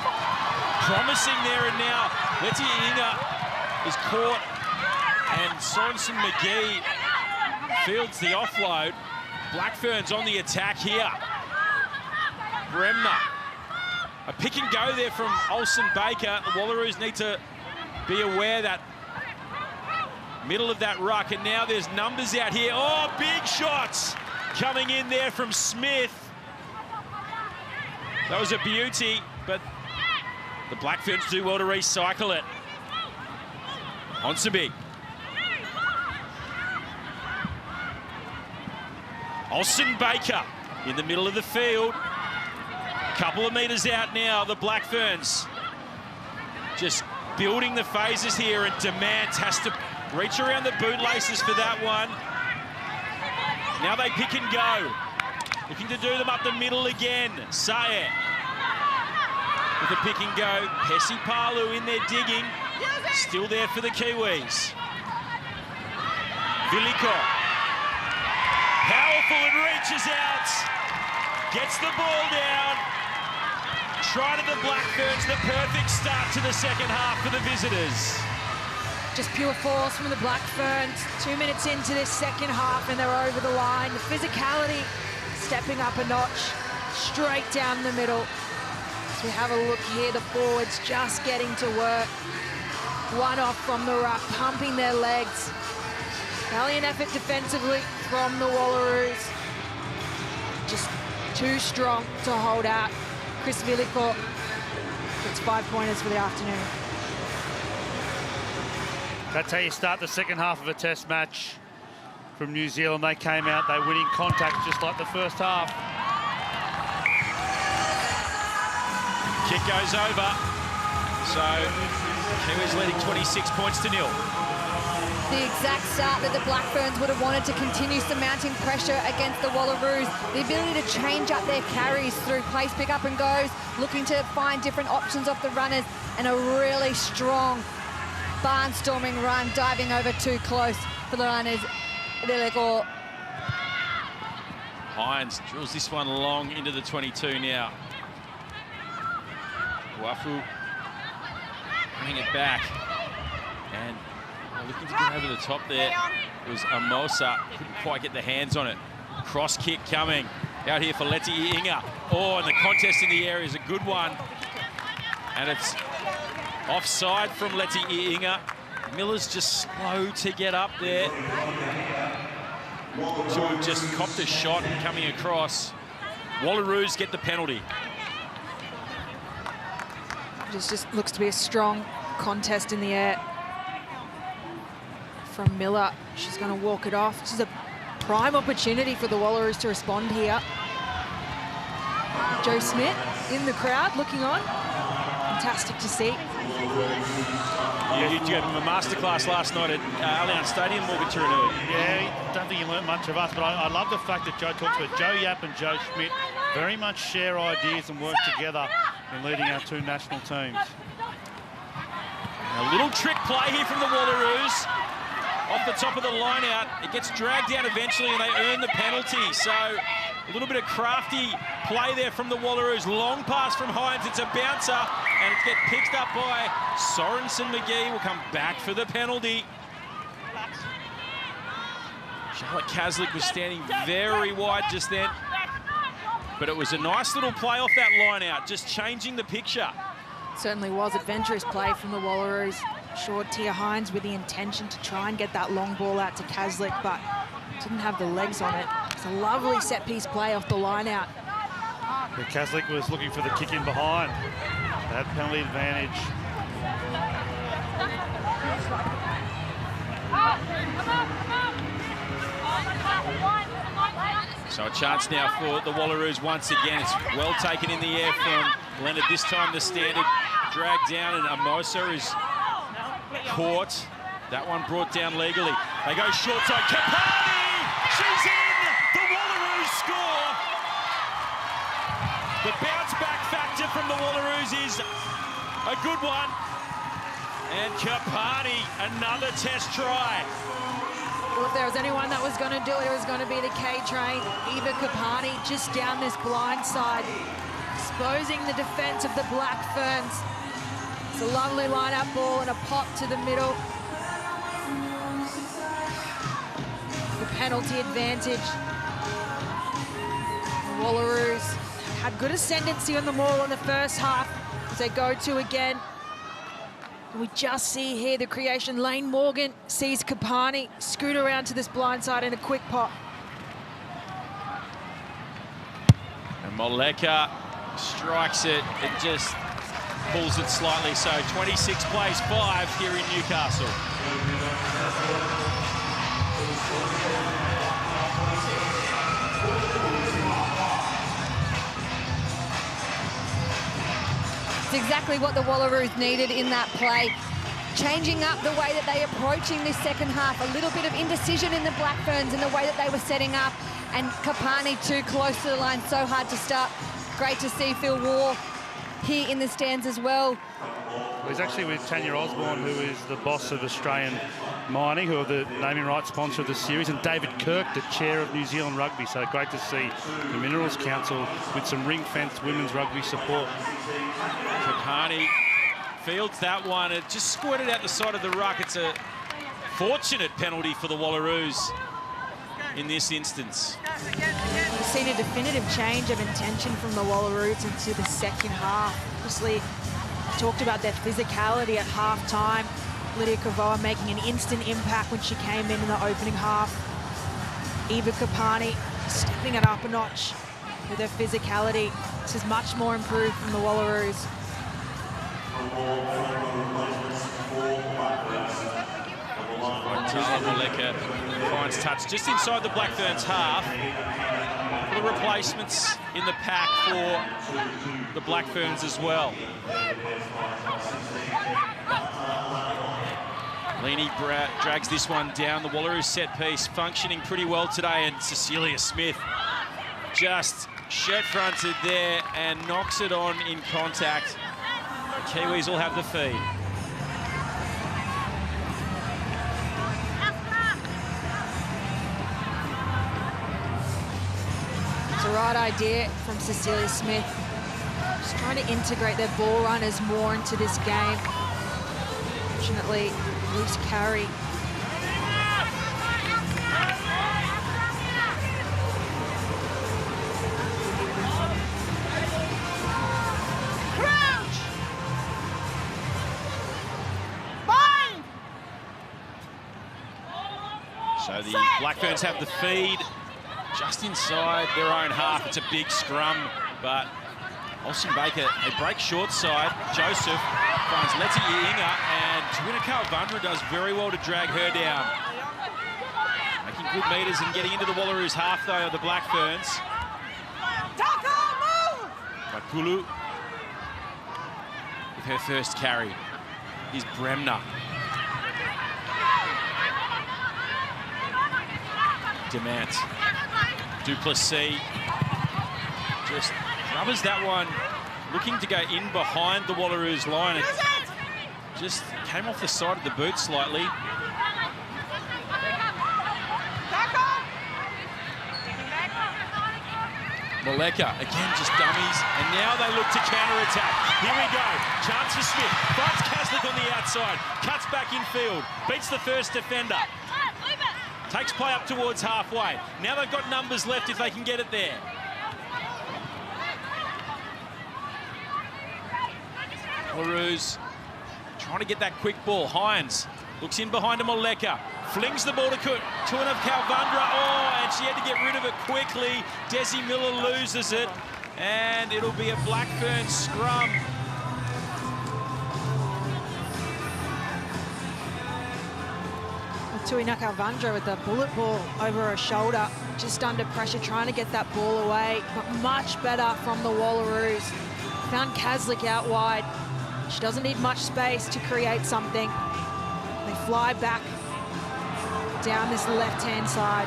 promising there, and now Leti-Iinga is caught, and Sorensen-McGee fields the offload. Black Ferns on the attack here. Bremner. A pick and go there from Olsen Baker. The Wallaroos need to be aware that middle of that ruck, and now there's numbers out here. Oh, big shots coming in there from Smith. That was a beauty, but the Black Ferns do well to recycle it. Onsonby. Olsen Baker in the middle of the field. Couple of metres out now, the Black Ferns just building the phases here, and Demant has to reach around the bootlaces for that one. Now they pick and go. Looking to do them up the middle again. Sayer with a pick and go. Pesipalu in there digging. Still there for the Kiwis. Viliko. Powerful and reaches out. Gets the ball down. Try to the Black Ferns, the perfect start to the second half for the visitors. Just pure force from the Black Ferns. 2 minutes into this second half and they're over the line. The physicality stepping up a notch, straight down the middle. As we have a look here, the forwards just getting to work. One off from the ruck, pumping their legs. Valiant effort defensively from the Wallaroos. Just too strong to hold out. Chris Viliko gets 5 pointers for the afternoon. That's how you start the second half of a test match from New Zealand. They came out, they winning contact just like the first half. Kick goes over. So Kiwis leading 26 points to 0. The exact start that the Black Ferns would have wanted to continue surmounting pressure against the Wallaroos. The ability to change up their carries through place pick up and goes, looking to find different options off the runners, and a really strong barnstorming run, diving over too close for the runners. Viliko. Hines drills this one long into the 22 now. Wafu bring it back, and looking to get over the top there was Amosa. Couldn't quite get the hands on it. Cross kick coming out here for Leti-Iinga. Oh, and the contest in the area is a good one. And it's offside from Leti-Iinga. Miller's just slow to get up there. So we've just copped a shot coming across. Wallaroos get the penalty. Just looks to be a strong contest in the air from Miller. She's going to walk it off. This is a prime opportunity for the Wallaroos to respond here. Joe Smith in the crowd looking on. Fantastic to see. Yeah, you gave him a masterclass last night at Allianz Stadium, Morgan Turinui. Yeah, don't think he learnt much of us, but I love the fact that Joe talks about Joe Yap and Joe Schmidt very much share ideas and work together in leading our two national teams. A little trick play here from the Wallaroos. Off the top of the line out, it gets dragged down eventually and they earn the penalty. So a little bit of crafty play there from the Wallaroos. Long pass from Hines, it's a bouncer and it gets picked up by Sorensen-McGee. Will come back for the penalty. Charlotte Caslick was standing very wide just then. But it was a nice little play off that line out, just changing the picture. Certainly was adventurous play from the Wallaroos. Short Tia Hines with the intention to try and get that long ball out to Caslick, but didn't have the legs on it. It's a lovely set-piece play off the line out. Yeah, Caslick was looking for the kick in behind. They had penalty advantage. So a chance now for the Wallaroos once again. It's well taken in the air from Leonard. This time the standard dragged down and Amosa is caught. That one brought down legally. They go short side. Karpani! She's in! The Wallaroos score! The bounce back factor from the Wallaroos is a good one. And Karpani, another test try. Well, if there was anyone that was going to do it, it was going to be the K-Train. Eva Karpani just down this blind side, exposing the defense of the Black Ferns. It's a lovely line-up ball and a pop to the middle. The penalty advantage. The Wallaroos had good ascendancy on the ball in the first half as they go to again. And we just see here the creation. Lane Morgan sees Karpani scoot around to this blind side in a quick pop. And Moleka strikes it. It just pulls it slightly. So 26 plays 5 here in Newcastle. It's exactly what the Wallaroos needed in that play. Changing up the way that they're approaching this second half. A little bit of indecision in the Black Ferns in the way that they were setting up. And Karpani too close to the line, so hard to stop. Great to see Phil Waugh here in the stands as well. He's actually with Tanya Osborne, who is the boss of Australian Mining, who are the naming rights sponsor of the series, and David Kirk, the chair of New Zealand Rugby. So great to see the Minerals Council with some ring-fenced women's rugby support. Karpani fields that one. It just squirted out the side of the ruck. It's a fortunate penalty for the Wallaroos in this instance. We've seen a definitive change of intention from the Wallaroos into the second half. Obviously, talked about their physicality at half-time. Lydia Kavoa making an instant impact when she came in the opening half. Eva Karpani stepping it up a notch with her physicality. This is much more improved from the Wallaroos. Moleka finds touch just inside the Black Ferns half. The replacements in the pack for the Black Ferns as well. Leanie drags this one down. The Wallaroos set piece functioning pretty well today, and Cecilia Smith just shirt fronted there and knocks it on in contact. The Kiwis will have the feed. It's a right idea from Cecilia Smith. Just trying to integrate their ball runners more into this game. Fortunately, loose carry. So the Black Ferns have the feed just inside their own half. It's a big scrum, but Austin Baker, they break short side. Joseph finds Letty Inga, and Tuina Kalvundra does very well to drag her down. Making good meters and getting into the Wallaroos half, though, of the Black Ferns. But Pulu, with her first carry, is Bremner. Demant. Duplessis just rubbers that one, looking to go in behind the Wallaroos line. It just came off the side of the boot slightly. Maleka, again, just dummies, and now they look to counter-attack. Here we go, chance for Smith, finds Kaslik on the outside, cuts back infield, beats the first defender. Takes play up towards halfway. Now they've got numbers left if they can get it there. Wallaroos trying to get that quick ball. Hines looks in behind him, Maleka. Flings the ball to Tuina Kalvundra. Oh, and she had to get rid of it quickly. Desi Miller loses it. And it'll be a Black Ferns scrum. Tuina Kalvundra with the bullet ball over her shoulder, just under pressure, trying to get that ball away, but much better from the Wallaroos. Found Kaslik out wide. She doesn't need much space to create something. They fly back down this left-hand side.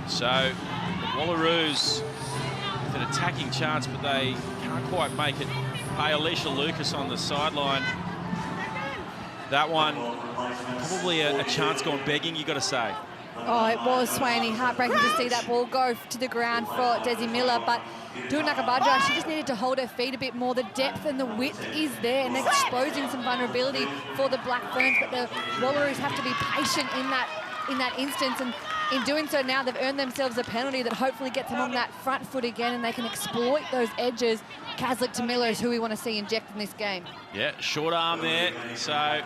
So, the Wallaroos with an attacking chance, but they can't quite make it pay. Alicia Lucas on the sideline. That one, probably a chance gone begging, you got to say. Oh, it was, Swaney. Heartbreaking to see that ball go to the ground for Desi Miller, but Tuina Kalvundra, she just needed to hold her feet a bit more. The depth and the width is there, and they're exposing some vulnerability for the Black Ferns, but the Wallaroos have to be patient in that instance, and in doing so now, they've earned themselves a penalty that hopefully gets them on that front foot again, and they can exploit those edges. Kaslik to Miller is who we want to see inject in this game. Yeah, short arm there, so an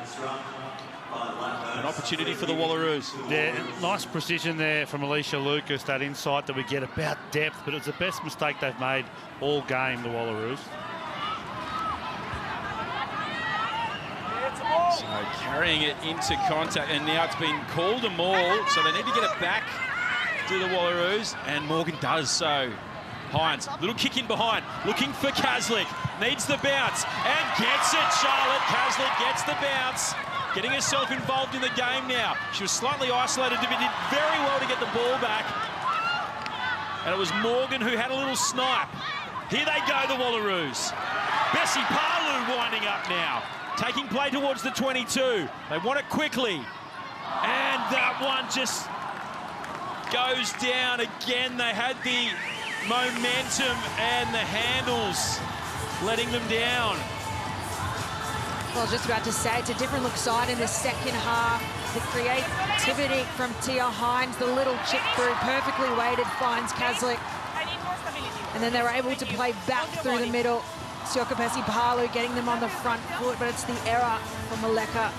opportunity for the Wallaroos. Yeah, nice precision there from Alicia Lucas, that insight that we get about depth, but it's the best mistake they've made all game, the Wallaroos. So carrying it into contact, and now it's been called a maul, so they need to get it back to the Wallaroos, and Morgan does so. Hines, little kick in behind, looking for Kaslik, needs the bounce, and gets it, Charlotte. Kaslik gets the bounce, getting herself involved in the game now. She was slightly isolated, but did very well to get the ball back. And it was Morgan who had a little snipe. Here they go, the Wallaroos. Bessie Palu winding up now, taking play towards the 22. They want it quickly. And that one just goes down again. They had the momentum and the handles letting them down. Well, I was just about to say, it's a different look side in the second half. The creativity from Tia Hines, the little chip through, perfectly weighted, finds Kaslik. And then they were able to play back through the middle. Siokapesi Palu getting them on the front foot, but it's the error from Maleka.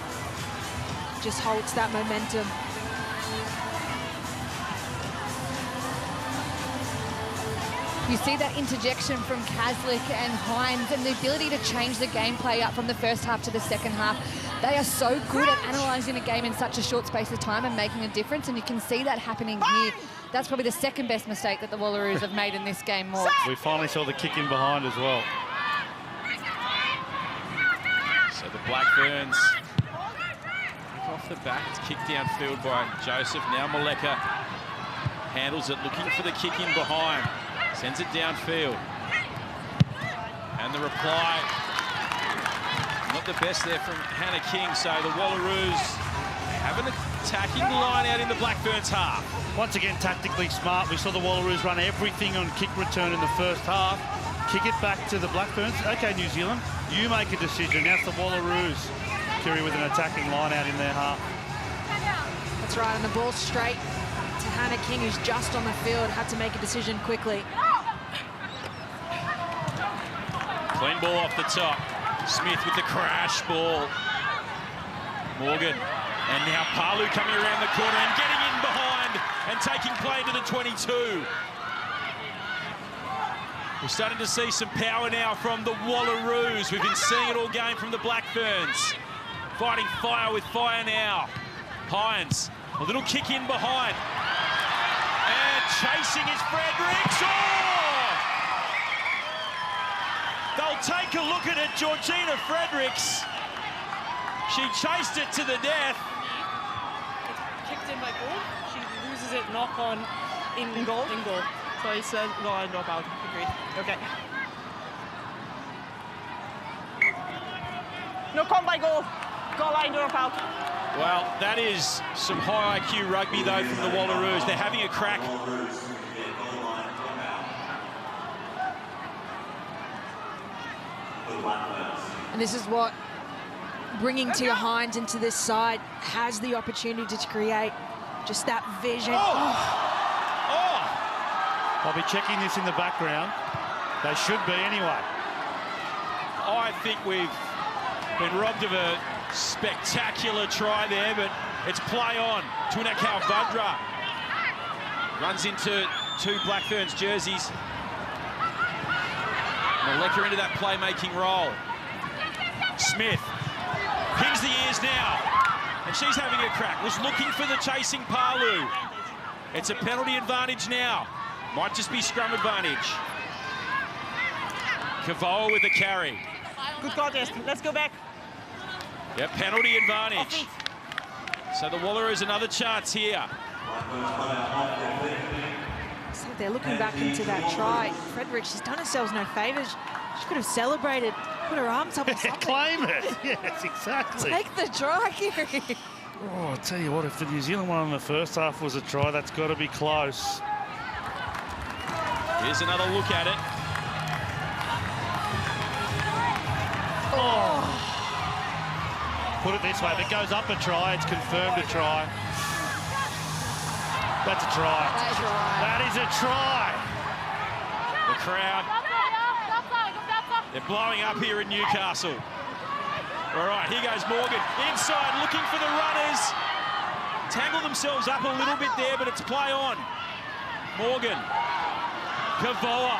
Just halts that momentum. You see that interjection from Kaslik and Hines and the ability to change the gameplay up from the first half to the second half. They are so good at analysing a game in such a short space of time and making a difference, and you can see that happening here. That's probably the second best mistake that the Wallaroos have made in this game, more. We finally saw the kick in behind as well. So the Black Ferns kick off the back. It's kicked downfield by Joseph. Now Maleka handles it, looking for the kick in behind. Sends it downfield. And the reply, not the best there from Hannah King. So the Wallaroos have an attacking line out in the Black Ferns half. Once again, tactically smart. We saw the Wallaroos run everything on kick return in the first half. Kick it back to the Black Ferns. Okay, New Zealand, you make a decision. Now it's the Wallaroos, Kiri, with an attacking line out in their half. That's right, and the ball straight to Hannah King, who's just on the field, had to make a decision quickly. Clean ball off the top. Smith with the crash ball. Morgan. And now Palu coming around the corner and getting in behind and taking play to the 22. We're starting to see some power now from the Wallaroos. We've been seeing it all game from the Black Ferns. Fighting fire with fire now. Hines, a little kick in behind. And chasing is Fredericks. Oh! They'll take a look at it, Georgina Fredericks. She chased it to the death. It's kicked in by goal. She loses it, knock on in goal. In goal. So it's a goal and drop out. Agreed. Okay. No come by goal. Goal line drop out. Well, that is some high IQ rugby, though, from the Wallaroos. They're having a crack. And this is what bringing Tia Hines into this side has the opportunity to create just that vision. I'll be checking this in the background. They should be anyway. I think we've been robbed of a spectacular try there, but it's play on. Tunakal Vadra runs into two Black Ferns jerseys. Maleka into that playmaking role. Smith pings the ears now, and she's having a crack. Was looking for the chasing Palu. It's a penalty advantage now. Might just be scrum advantage. Kavoa with the carry. Good contest. Let's go back. Yep, penalty advantage. So the Wallaroos another chance here. So they're looking back into that try. Fredericks, she's done herself no favours. She could have celebrated, put her arms up or something. Claim it. Yes, exactly. Take the try, Kiri. Oh, I'll tell you what, if the New Zealand one in the first half was a try, that's got to be close. Here's another look at it. Oh. Put it this way, if it goes up a try, it's confirmed a try. That's a try. That is a try. The crowd, they're blowing up here in Newcastle. All right, here goes Morgan. Inside, looking for the runners. Tangle themselves up a little bit there, but it's play on. Morgan. Kavoa.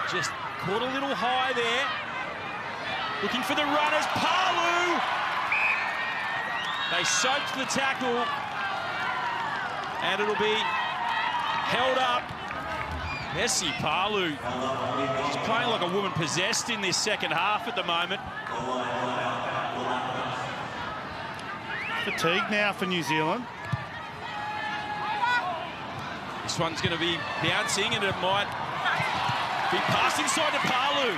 Just caught a little high there. Looking for the runners. Palu. They soaked the tackle. And it'll be held up. Messi Palu. She's playing like a woman possessed in this second half at the moment. Fatigue now for New Zealand. This one's going to be bouncing, and it might be passed inside to Palu.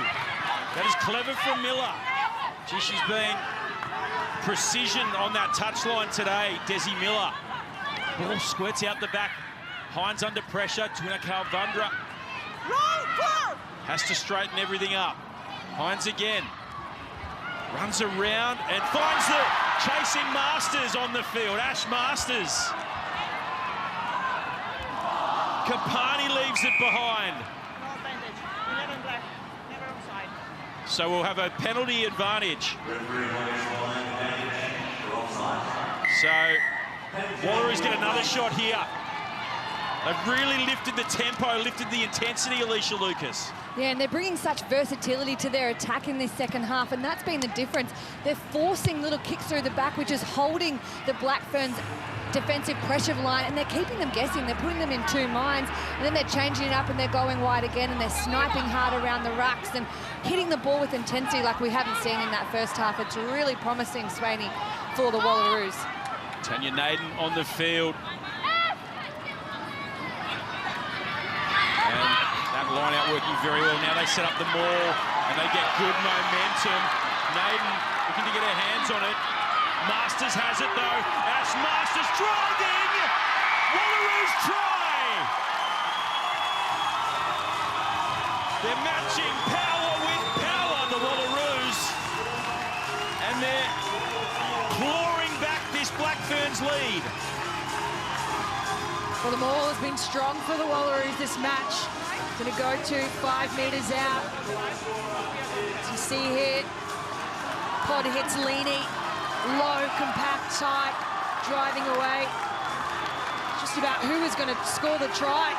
That is clever from Miller. Gee, she's been precision on that touchline today, Desi Miller. Ball squirts out the back. Hines under pressure. Tunakal Vandra has to straighten everything up. Hines again. Runs around and finds the chasing Marsters on the field. Ash Marsters. Karpani leaves it behind. No advantage. 11 black. Never offside. So we'll have a penalty advantage. So Wallaroos get another shot here. They've really lifted the tempo, lifted the intensity, Alicia Lucas. Yeah, and they're bringing such versatility to their attack in this second half, and that's been the difference. They're forcing little kicks through the back, which is holding the Black Ferns defensive pressure line, and they're keeping them guessing. They're putting them in two minds, and then they're changing it up and they're going wide again, and they're sniping hard around the rucks and hitting the ball with intensity like we haven't seen in that first half. It's really promising, Swaney, for the Wallaroos. Tanya Naden on the field. And that line out working very well. Now they set up the maul and they get good momentum. Naden looking to get her hands on it. Marsters has it though. Ash Marsters driving! Wallaroos try! They're matching power with power, the Wallaroos. And they're clawing back this Black Ferns lead. Well, the maul has been strong for the Wallaroos this match. Going to go to 5 metres out. As you see here, pod hits Leany. Low, compact, tight, driving away. Just about who is going to score the try.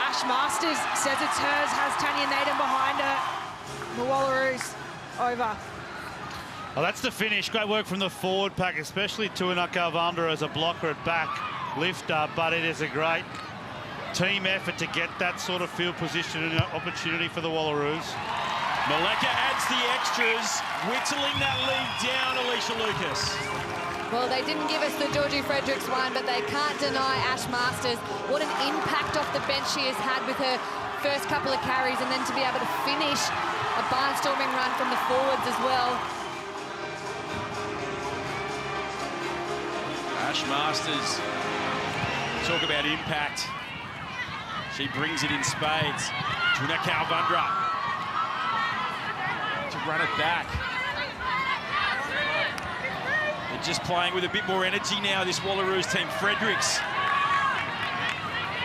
Ash Marsters says it's hers, has Tanya Naden behind her. The Wallaroos over. Well, that's the finish. Great work from the forward pack, especially Tuina Kalvandra as a blocker at back lifter, but it is a great team effort to get that sort of field position and opportunity for the Wallaroos. Maleka adds the extras, whittling that lead down, Alicia Lucas. Well, they didn't give us the Georgie Fredericks one, but they can't deny Ash Marsters what an impact off the bench she has had with her first couple of carries, and then to be able to finish a barnstorming run from the forwards as well. Ash Marsters, talk about impact. She brings it in spades. Tuna Kalvandra to run it back. They're just playing with a bit more energy now, this Wallaroos team. Fredericks,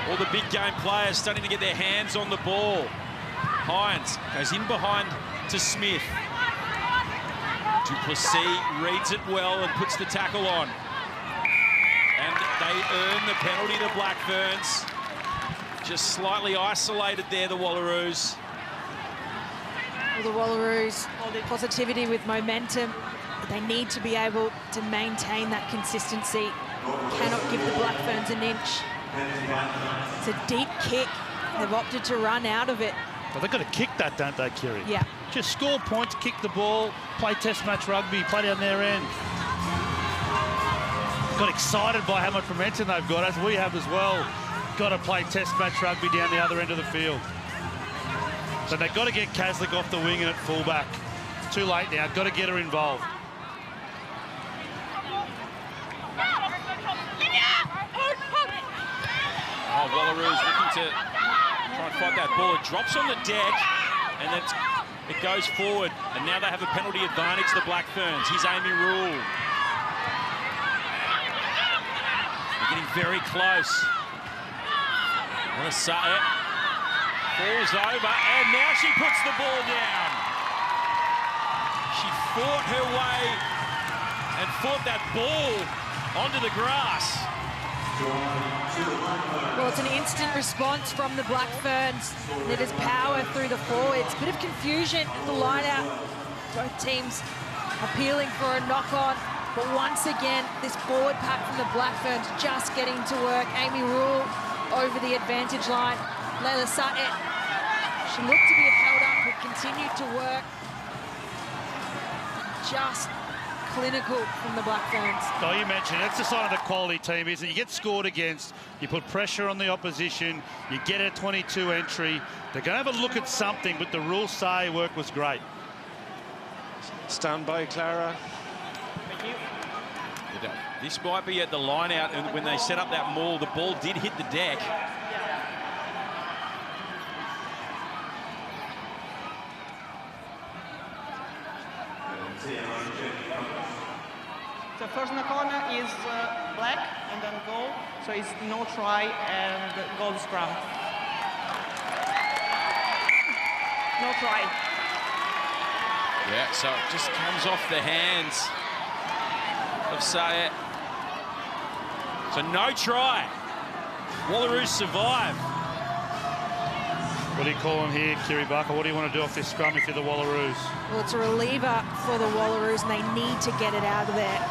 all the big game players starting to get their hands on the ball. Hines goes in behind to Smith. Duplessis reads it well and puts the tackle on. And they earn the penalty to Black Ferns. Just slightly isolated there, the Wallaroos. Well, the Wallaroos, positivity with momentum. They need to be able to maintain that consistency. Cannot give the Black Ferns an inch. It's a deep kick. They've opted to run out of it. Well, they've got to kick that, don't they, Kiri? Yeah. Just score points, kick the ball, play test match rugby, play down their end. Got excited by how much momentum they've got, as we have as well. Got to play test match rugby down the other end of the field. So they've got to get Kaslik off the wing and at fullback. It's too late now, got to get her involved. Oh, Wallaroos looking to try and fight that ball. It drops on the deck, and then it goes forward. And now they have a penalty advantage, the Black Ferns. Here's Amy Rule. They're getting very close. It falls over, and now she puts the ball down. She fought her way and fought that ball onto the grass. Well, it's an instant response from the Black Ferns. It is power through the forwards. Bit of confusion in the line-out. Both teams appealing for a knock-on. But once again, this forward pack from the Black Ferns just getting to work. Amy Rule over the advantage line. Layla Sutton, she looked to be held up, but continued to work. Just clinical from the Black Ferns. Oh, you mentioned that's the sign of the quality team, is that you get scored against, you put pressure on the opposition, you get a 22 entry. They're going to have a look at something, but the rules say work was great. Stand by, Clara. Thank you. This might be at the line out, and when they set up that maul, the ball did hit the deck. The first in the corner is black and then goal, so it's no try and goal scrum. No try. Yeah, so it just comes off the hands of Sayet. So no try. Wallaroos survive. What do you call them here, Kiri Barker? What do you want to do off this scrum if you're the Wallaroos? Well, it's a reliever for the Wallaroos, and they need to get it out of there.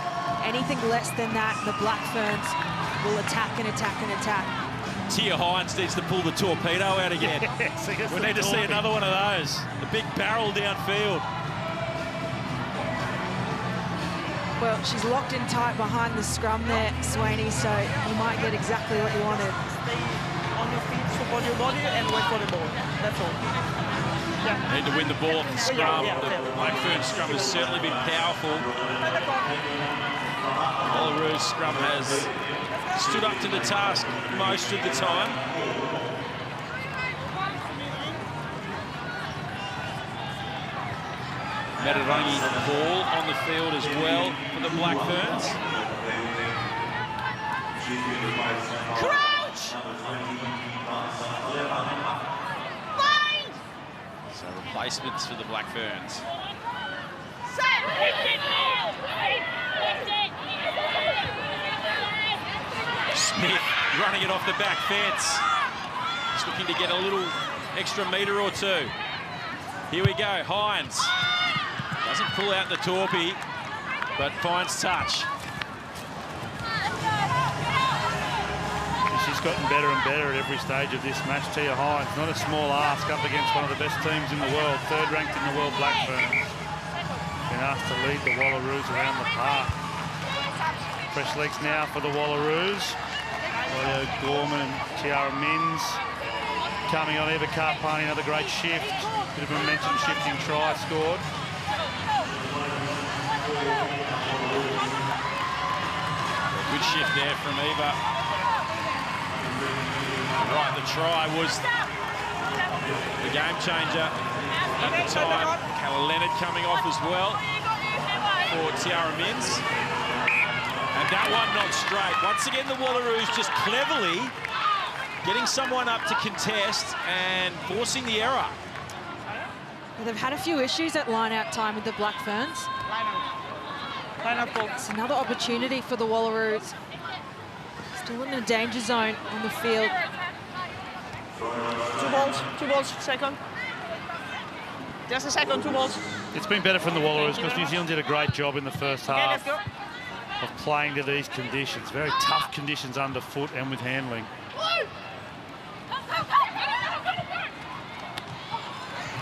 Anything less than that, the Black Ferns will attack and attack and attack. Tia Hines needs to pull the torpedo out again. Yes, we need to see another one of those. The big barrel downfield. Well, she's locked in tight behind the scrum there, Swaney, so you might get exactly what you wanted. Stay on your feet, support your body, and wait for the ball. That's all. Yeah. Need to win the ball off the scrum. Yeah. The Black Ferns scrum has certainly been powerful. Wallaroos scrum has stood up to the task most of the time. Matarangi ball on the field as well for the Black Ferns. Crowd! So replacements for the Black Ferns. Smith running it off the back fence. Just looking to get a little extra metre or two. Here we go, Hines. Doesn't pull out the torpy, but finds touch. She's gotten better and better at every stage of this match. Tia Hines, not a small ask, up against one of the best teams in the world, third ranked in the world, Black Ferns. Been asked to lead the Wallaroos around the park. Fresh legs now for the Wallaroos. Leo Gorman and Tiara Mins coming on. Eva Karpani, another great shift. Bit of momentum shifting try scored. Good shift there from Eva. Right, the try was the game changer at the time. Kayla Leonard coming off as well for Tiara Mins. And that one not straight. Once again, the Wallaroos just cleverly getting someone up to contest and forcing the error. Well, they've had a few issues at line-out time with the Black Ferns. Line-out goal. It's another opportunity for the Wallaroos. Still in a danger zone on the field. 2 balls, second. Just a second, 2 balls. It's been better from the Wallaroos because New Zealand did a great job in the first Okay, half let's go. of playing to these conditions. Very tough conditions underfoot and with handling.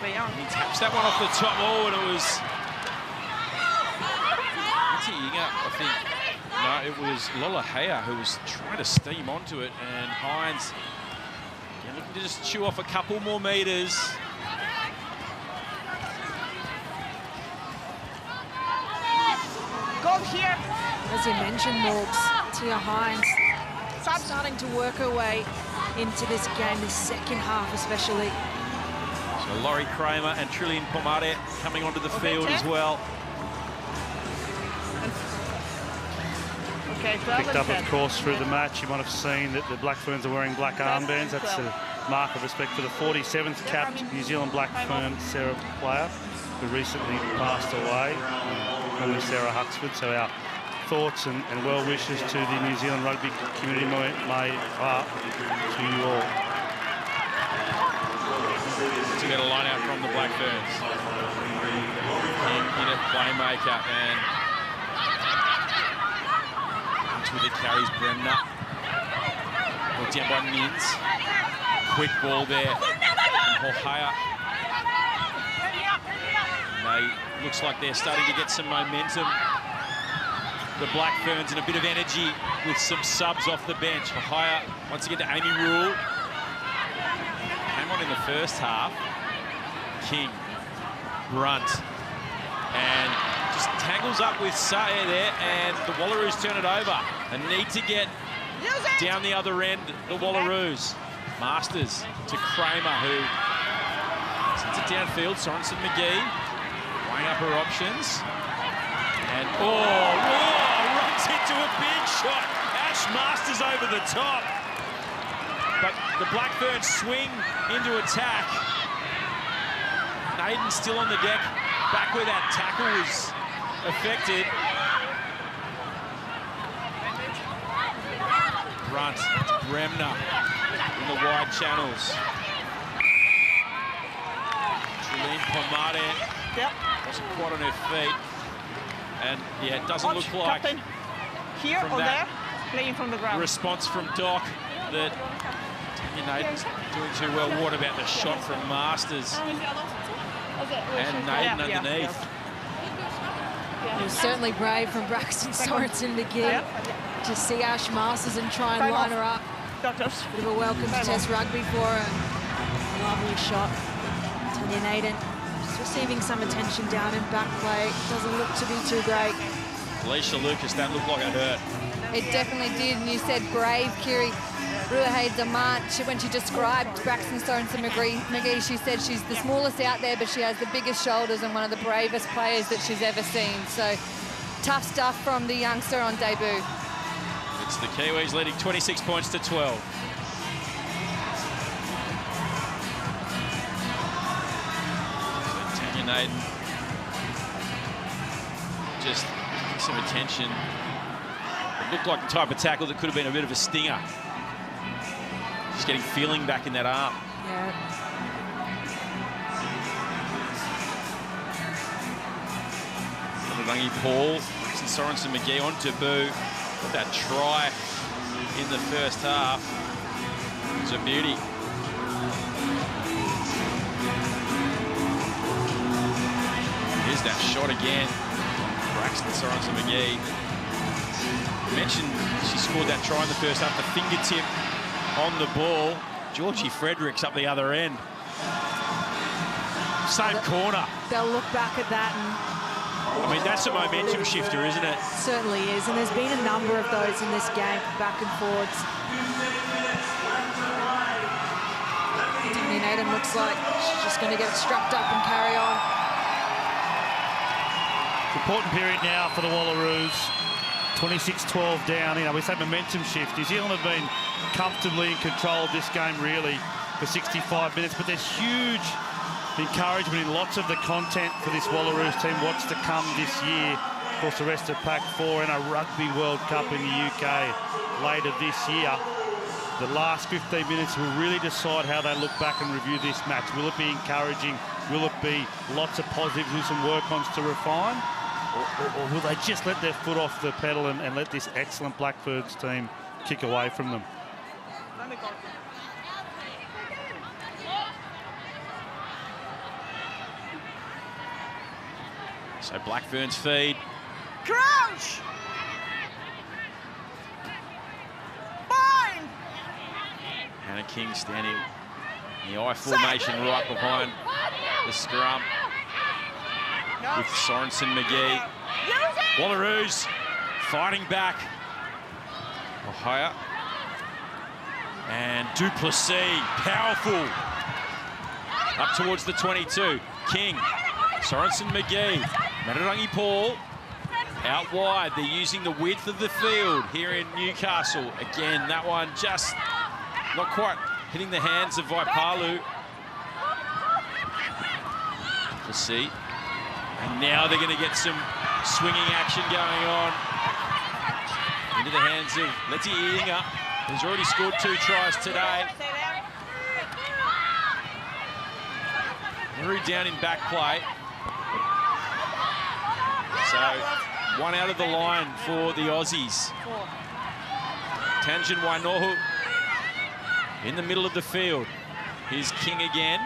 He taps that one off the top. Oh, and it was... I think. No, it was Lola Hea who was trying to steam onto it, and Hines looking to just chew off a couple more metres. Go here. As you mentioned, Morgs, Tia Hines starting to work her way into this game, the second half especially. So Laurie Kramer and Trillian Pomare coming onto the field as well. Okay, 12 Picked up, and of 10. course, through the match. You might have seen that the Black Ferns are wearing black armbands. That's a mark of respect for the 47th capped New Zealand Black Fern Sarah player who recently passed away, only Sarah Huxford. So our thoughts and well wishes to the New Zealand rugby community may to you all. To get a line out from the Black Ferns. In at playmaker, and with it carries Bremner. Brought down by Mins. Quick ball there. Hohaya. Looks like they're starting to get some momentum. The Black Ferns in a bit of energy with some subs off the bench. Hohaya once again to Amy Rule. Came on in the first half. King. Brunt. And just tangles up with Sae there, and the Wallaroos turn it over. And need to get down the other end, the Wallaroos. Marsters to Kramer, who sends it downfield. Sorensen-McGee weighing up her options. And, runs into a big shot. Ash Marsters over the top. But the Black Ferns swing into attack. Naden's still on the deck, back where that tackle was affected. Brunt, Bremner in the wide channels. Trillian Pomare wasn't quite on her feet. And yeah, it doesn't look like here from or that there, playing from the ground. response from Doc that Tanya Naden's doing too well. What about the shot from Marsters? And Naden underneath. It was certainly brave from Braxton Sorensen-McGee to see Ash Marsters and try and line her up. Bit of a welcome to Test rugby for her. Lovely shot. Tanya Naden just receiving some attention down in back play. Doesn't look to be too great. Alicia Lucas, that looked like it hurt. It definitely did, and you said brave, Kiri. Ruahei Damant, when she described Braxton Sorensen-McGee, she said she's the smallest out there, but she has the biggest shoulders and one of the bravest players that she's ever seen. So tough stuff from the youngster on debut. It's the Kiwis leading 26 points to 12. and they just some attention. It looked like the type of tackle that could have been a bit of a stinger. Just getting feeling back in that arm. Yeah. Paul, Braxton Sorensen-McGee on Taboo. That try in the first half was a beauty. Here's that shot again. Braxton Sorensen-McGee. Mentioned she scored that try in the first half, the fingertip on the ball. Georgie Fredericks up the other end. Same corner. They'll look back at that and... I mean, that's a momentum shifter, isn't it? Certainly is, and there's been a number of those in this game, back and forwards. Naden looks like she's just going to get strapped up and carry on. Important period now for the Wallaroos. 26-12 down. You know, we say momentum shift. New Zealand have been comfortably in control of this game, really, for 65 minutes, but there's huge encouragement in lots of the content for this Wallaroos team, what's to come this year. Of course, the rest of Pack 4 and a Rugby World Cup in the UK later this year. The last 15 minutes will really decide how they look back and review this match. Will it be encouraging? Will it be lots of positives with some work-ons to refine? Or will they just let their foot off the pedal and let this excellent Black Ferns team kick away from them? So Black Ferns feed. Crouch! Bind! Hannah King standing in the I formation right behind the scrum with Sorensen-McGee. Wallaroos fighting back. Ohio. And Duplessis, powerful. Up towards the 22. King, Sorensen-McGee. Matarangi Paul out wide. They're using the width of the field here in Newcastle. Again, that one just not quite hitting the hands of Vaipalu. We'll see. And now they're going to get some swinging action going on. Into the hands of Letty Iinga, who's already scored 2 tries today. Maru down in back play. So, one out of the line for the Aussies. Tanjin Wainohu in the middle of the field. Here's King again.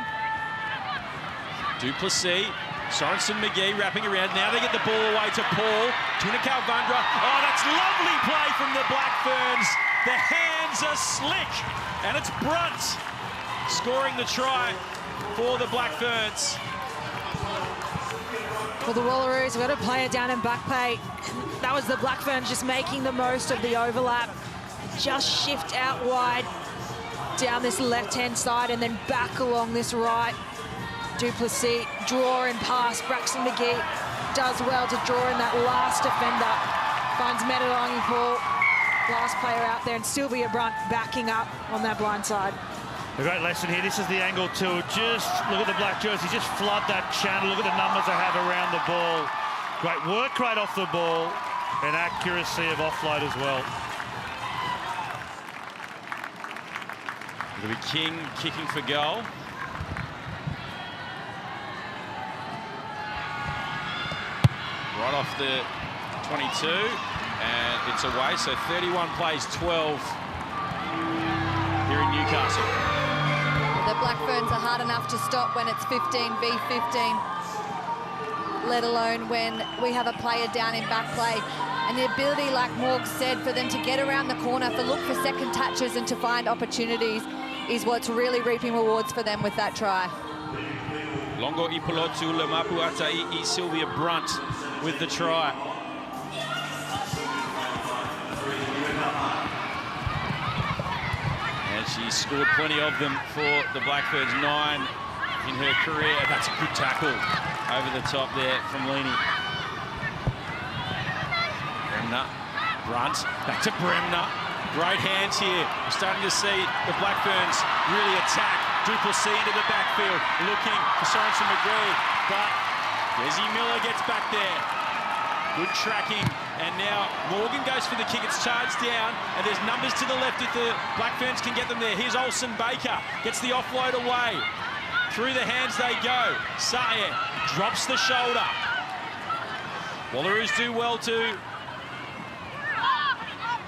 Duplessis, Sorensen-McGee wrapping around. Now they get the ball away to Paul. Tunikau Vandra. Oh, that's lovely play from the Black Ferns. The hands are slick. And it's Brunt scoring the try for the Black Ferns. For the Wallaroos, we've got a player down in back pay. That was the Black Ferns just making the most of the overlap. Just shift out wide down this left-hand side and then back along this right. Duplessis, draw and pass. Braxton McGee does well to draw in that last defender. Finds Metarangi Paul, last player out there, and Sylvia Brunt backing up on that blind side. A great lesson here. This is the angle too. Just look at the black jersey. Just flood that channel. Look at the numbers they have around the ball. Great work rate off the ball and accuracy of offload as well. It'll be King kicking for goal. Right off the 22, and it's away. So 31 plays 12 here in Newcastle. The Black Ferns are hard enough to stop when it's 15 v 15, let alone when we have a player down in back play. And the ability, like Morg said, for them to get around the corner, for look for second touches and to find opportunities is what's really reaping rewards for them with that try. Longo Ipolotu Lemapu Atai Sylvia Brunt with the try. And she scored plenty of them for the Black Ferns, 9 in her career. That's a good tackle over the top there from Leaney. Bremner, Brunt, back to Bremner. Great hands here. We're starting to see the Black Ferns really attack. Duplessis into the backfield, looking for Sorensen-McGee, but Desi Miller gets back there. Good tracking. And now Morgan goes for the kick. It's charged down. And there's numbers to the left if the Black Ferns can get them there. Here's Olsen Baker. Gets the offload away. Through the hands they go. Sae drops the shoulder. Wallaroos do well to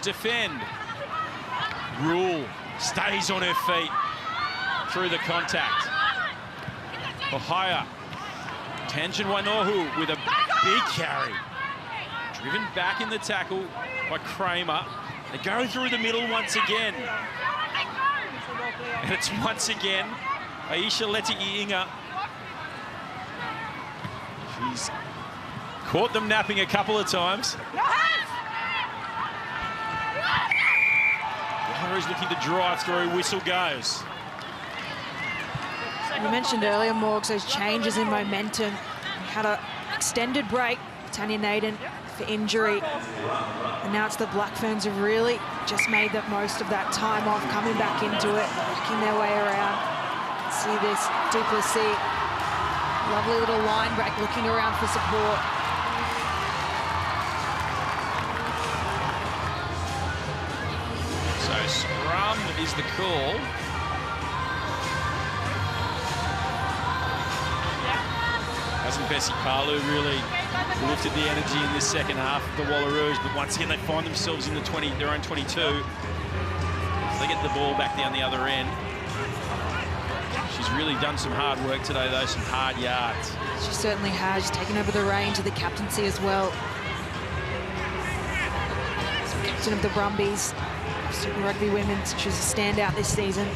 defend. Rule stays on her feet through the contact. Ohaya. Tangen Wainohu with a big carry. Driven back in the tackle by Kramer. They go through the middle once again. And it's once again Aisha Leti-Inga. She's caught them napping a couple of times. Wallaroos looking to drive through, whistle goes. You mentioned earlier, Morgs, those changes in momentum. We had an extended break, Tanya Naden, for injury. And now it's the Black Ferns have really just made the most of that time off, coming back into it, working their way around. See this, Duplessis. Lovely little line break, looking around for support. So scrum is the call. Hasn't Bessie Palu really lifted the energy in this second half of the Wallaroos, but once again they find themselves in the their own 22. They get the ball back down the other end. She's really done some hard work today, though, some hard yards. She certainly has. She's taken over the reins of the captaincy as well. She's captain of the Brumbies, Super Rugby Women. She's a standout this season.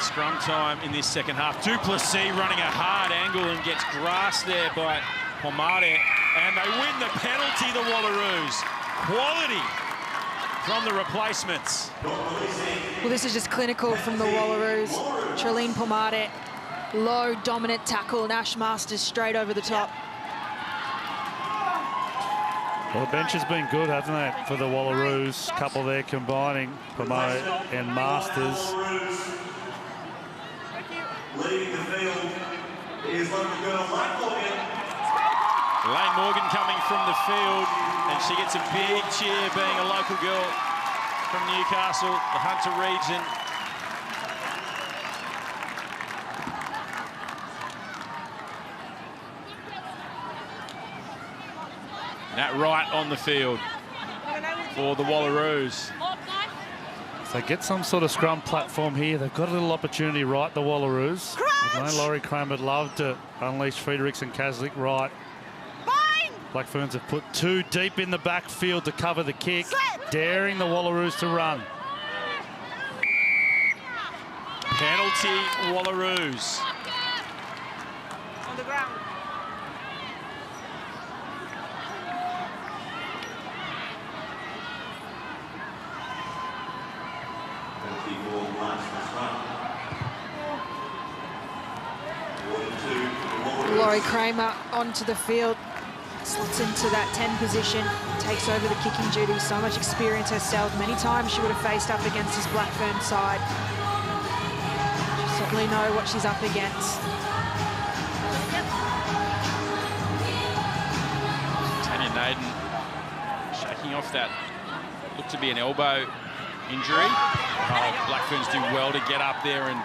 Scrum time in this second half. Duplessis running a hard angle and gets grassed there by Pomade. And they win the penalty, the Wallaroos. Quality from the replacements. Well, this is just clinical from the Wallaroos. Trelene Pomade, low, dominant tackle, and Ash Marsters straight over the top. Well, the bench has been good, hasn't it, for the Wallaroos? Couple there combining, Pomade and Marsters. Leading the field is local girl Lane Morgan. Lane Morgan coming from the field, and she gets a big cheer being a local girl from Newcastle, the Hunter region. That right on the field for the Wallaroos. If they get some sort of scrum platform here, they've got a little opportunity right, the Wallaroos. I know Laurie Kramer would love to unleash Friedrichs and Kaslik right. Black Ferns have put two deep in the backfield to cover the kick, daring the Wallaroos to run. Penalty, Wallaroos. On the ground. Laurie Kramer onto the field, slots into that 10 position, takes over the kicking duty. So much experience herself. Many times she would have faced up against this Black Ferns side. She certainly knows what she's up against. Tanya Naden shaking off that looked to be an elbow injury. Oh, Black Ferns do well to get up there and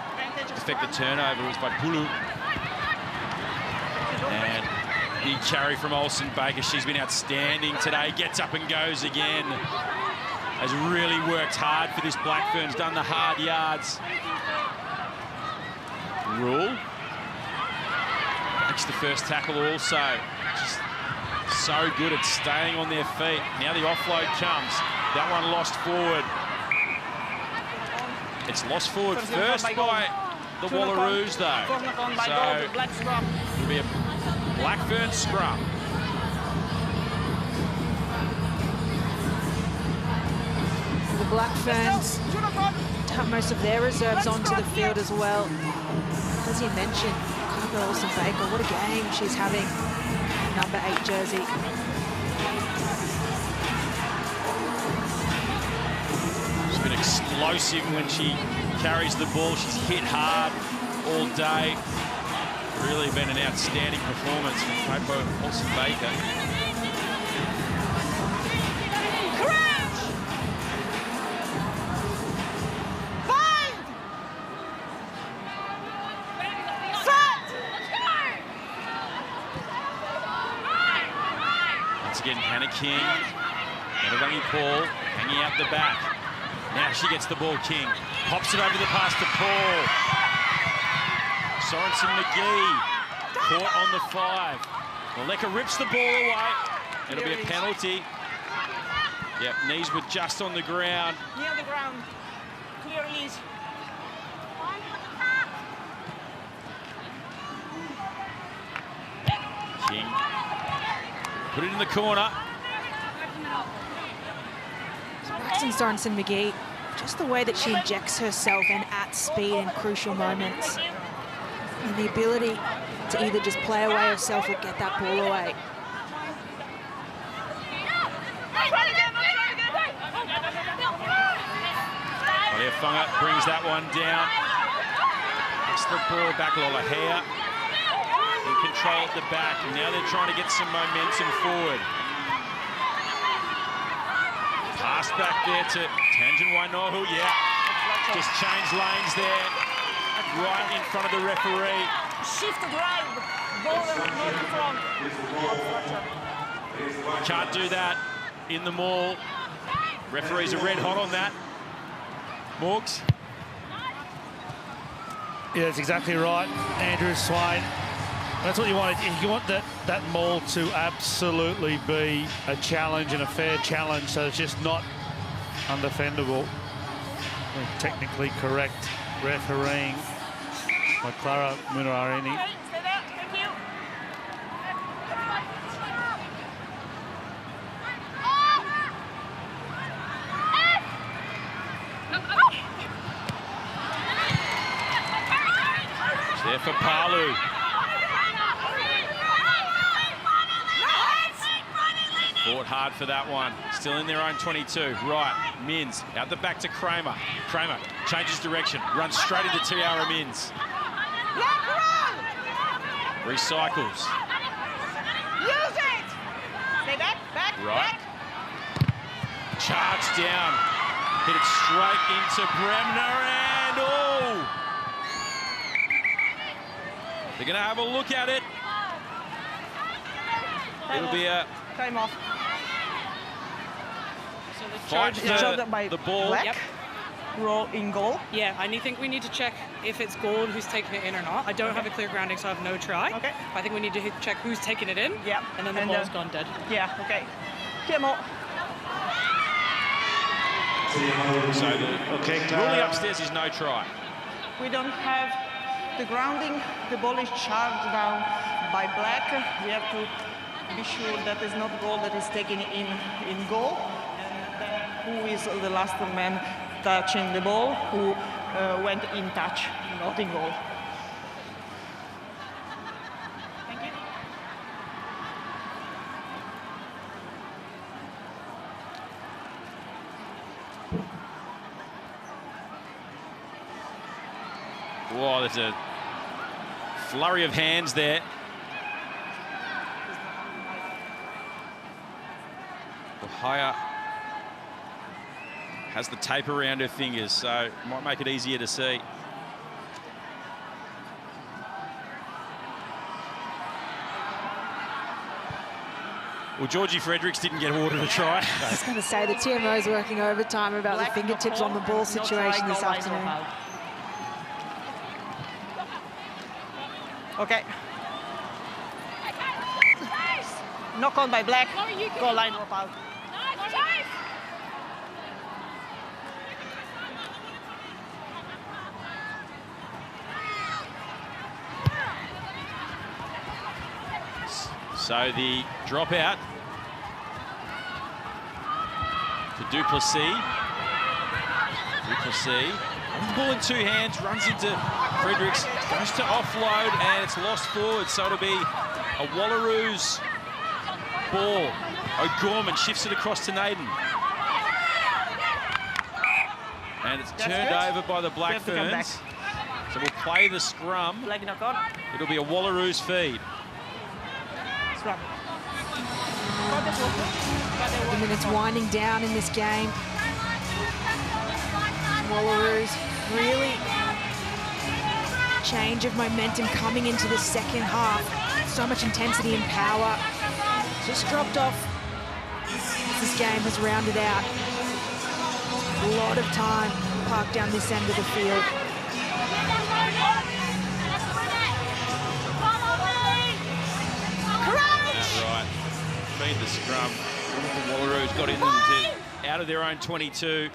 affect the turnover. It was by Pulu. And big carry from Olsen Baker. She's been outstanding today. Gets up and goes again. Has really worked hard for this Black Ferns. Done the hard yards. Rule. Breaks the first tackle also. Just so good at staying on their feet. Now the offload comes. That one lost forward. It's lost forward first by the Wallaroos though. So it'll be a Black Ferns scrum. The Black Ferns have most of their reserves onto the field as well. As you mentioned, Olsen-Baker, what a game she's having. Number 8 jersey. She's been explosive when she carries the ball. She's hit hard all day. Really been an outstanding performance from Popo Olsen-Baker. Again, Hannah King, Naravangi Paul hanging out the back. Now she gets the ball, King. Pops it over the pass to Paul. Sorensen-McGee caught on the 5. Maleka rips the ball away. It'll be a penalty. Yep, knees were just on the ground. Near the ground. Clear knees. King. Put it in the corner. Braxton Sorensen-McGee, just the way that she injects herself and at speed in crucial moments. And the ability to either just play away herself or get that ball away. Funga brings that one down. Gets the ball back, Lola in control at the back, and now they're trying to get some momentum forward. Pass back there to Tanjan Wainohu, yeah. Just change lanes there, right in front of the referee. Shift right, ball in front. Can't do that in the maul. Referees are red hot on that. Morgs? Yeah, that's exactly right, Andrew Swain. That's what you want. You want that maul to absolutely be a challenge and a fair challenge, so it's just not undefendable. Technically correct refereeing by Clara Munarini. There for Palu. Fought hard for that one. Still in their own 22. Right, Mins out the back to Kramer. Kramer changes direction, runs straight into Tiara Mins. Recycles. Use it! Stay back, Right. Charge down. Hit it straight into Bremner and oh! They're going to have a look at it. It'll be a time off. So the ball. Black. Yep. Roll in goal. Yeah, I think we need to check if it's goal who's taking it in or not. I don't have a clear grounding, so I have no try. Okay. I think we need to check who's taking it in. Yeah. And then the ball's gone dead. Yeah, okay. Kimo. So the ruling upstairs is no try. We don't have the grounding. The ball is charged down by Black. We have to be sure that it's not goal that is taken in goal. And then who is the last man touching the ball, who went in touch, not in goal. Thank you. Whoa, there's a flurry of hands there. Ohaya has the tape around her fingers, so might make it easier to see. Well, Georgie Fredericks didn't get awarded a try. I was going to say, the TMO's working overtime about the fingertips on the ball situation this afternoon. Okay. Knock on by Black. Goal line drop out. So the dropout to Duplessis. Duplessis With the ball in two hands, runs into Fredericks, goes to offload, and it's lost forward. So it'll be a Wallaroos ball. O'Gorman shifts it across to Naden. And it's turned over by the Black Ferns. So we'll play the scrum. It'll be a Wallaroos feed. The minutes winding down in this game. Wallaroos really change of momentum coming into the second half. So much intensity and power. Just dropped off as this game has rounded out. A lot of time parked down this end of the field. Right. Feed the scrum. The Wallaroos got in them out of their own 22.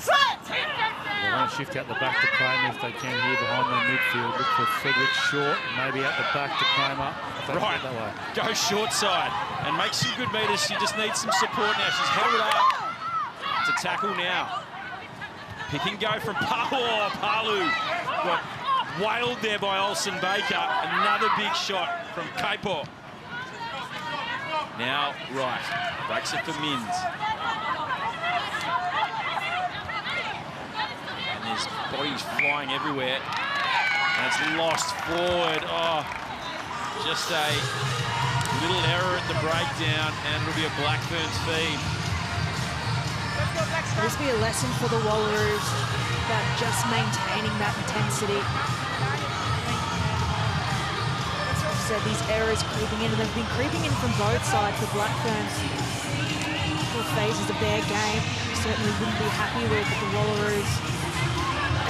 They want to shift out the back to Kramer if they can here behind the midfield. Look for Frederick short, maybe out the back to Kramer. Right, that way. Go short side and make some good meters. She just needs some support now. She's held up. It's a tackle now. Pick and go from Palu. Got wailed there by Olsen Baker. Another big shot from Kaipo. Now, right, breaks it for Mins. And there's bodies flying everywhere. And it's lost forward. Oh, just a little error at the breakdown, and it'll be a Black Ferns feed. Will this be a lesson for the Wallaroos about just maintaining that intensity? Said these errors creeping in, and they've been creeping in from both sides. The Black Ferns, all phases of their game, certainly wouldn't be happy with, but the Wallaroos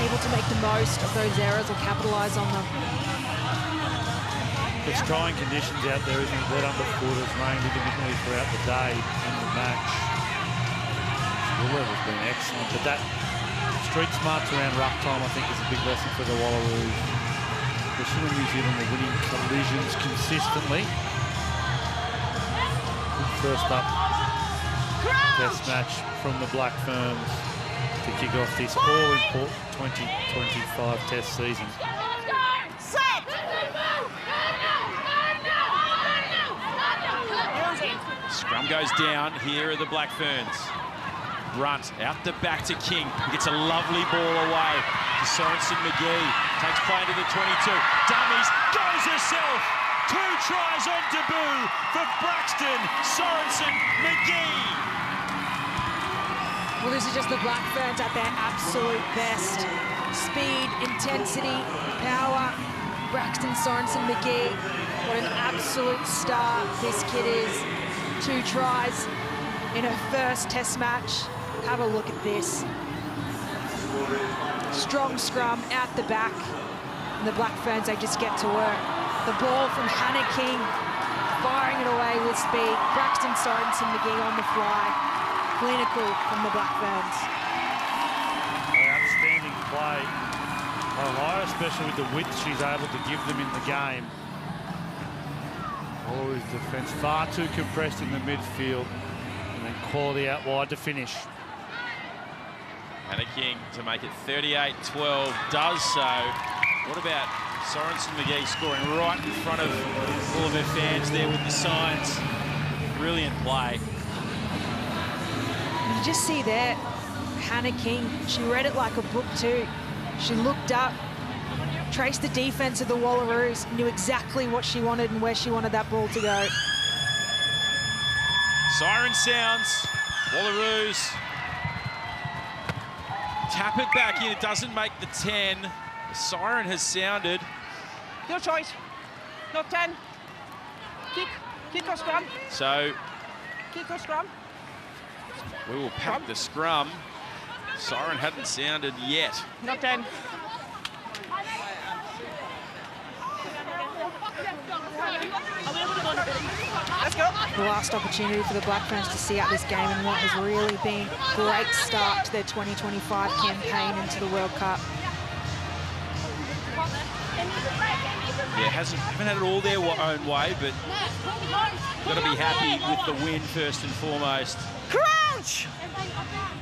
able to make the most of those errors or capitalise on them. It's trying conditions out there, isn't it? Wet underfoot has rained intermittently throughout the day in the match. The weather's been excellent, but that street smarts around ruck time, I think, is a big lesson for the Wallaroos. Especially when New Zealand are winning collisions consistently. Good first up test match from the Black Ferns to kick off this all-important 2025 test season. Scrum goes down. Here are the Black Ferns. Brunt out the back to King. He gets a lovely ball away to Sorensen-McGee. Takes play into the 22. Dummies, goes herself. 2 tries on debut for Braxton Sorensen-McGee. Well, this is just the Black Ferns at their absolute best. Speed, intensity, power. Braxton Sorensen-McGee, what an absolute star this kid is. 2 tries in her first test match. Have a look at this. Strong scrum out the back. And the Black Ferns, they just get to work. The ball from Hannah King, firing it away with speed. Braxton Sorensen-McGee on the fly. Clinical from the Black Ferns. Outstanding play. Ohio, especially with the width she's able to give them in the game. Laurie's defence far too compressed in the midfield, and then quality out wide to finish. Hannah King to make it 38-12, does so. What about Sorensen-McGee scoring right in front of all of her fans there with the signs? Brilliant play. You just see there, Hannah King, she read it like a book too. She looked up, traced the defense of the Wallaroos, knew exactly what she wanted and where she wanted that ball to go. Siren sounds. Wallaroos tap it back in. It doesn't make the 10. The siren has sounded. Your choice. Not 10. Kick or scrum. So Kick or scrum. we will pack the scrum. Siren hadn't sounded yet. Not 10. Let's go. The last opportunity for the Black Ferns to see out this game in what has really been a great start to their 2025 campaign into the World Cup. Yeah, haven't had it all their own way, but got to be happy with the win first and foremost. Crouch!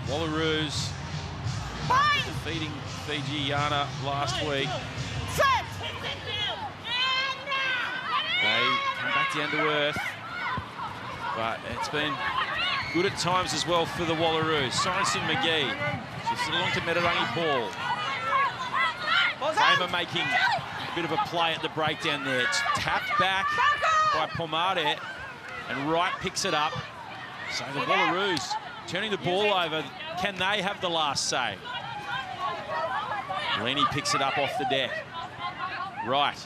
Wallaroos defeating Fijiana last week. They come back down to earth, but it's been good at times as well for the Wallaroos. Sorensen-McGee shifts it along to Metarangi Ball. Kramer making a bit of a play at the breakdown there. It's tapped back by Pomade, and Wright picks it up. So the Wallaroos turning the ball over. Can they have the last say? Lenny picks it up off the deck. Right.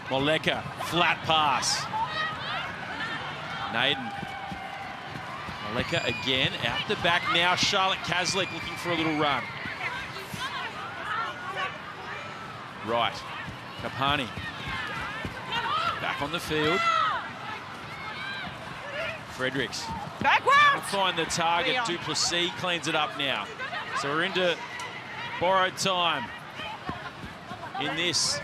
Moleka, flat pass. Naden. Moleka again, out the back now. Charlotte Kazlik looking for a little run. Right. Karpani. Back on the field. Fredericks. Can't find the target. Duplessis cleans it up now. So we're into borrowed time in this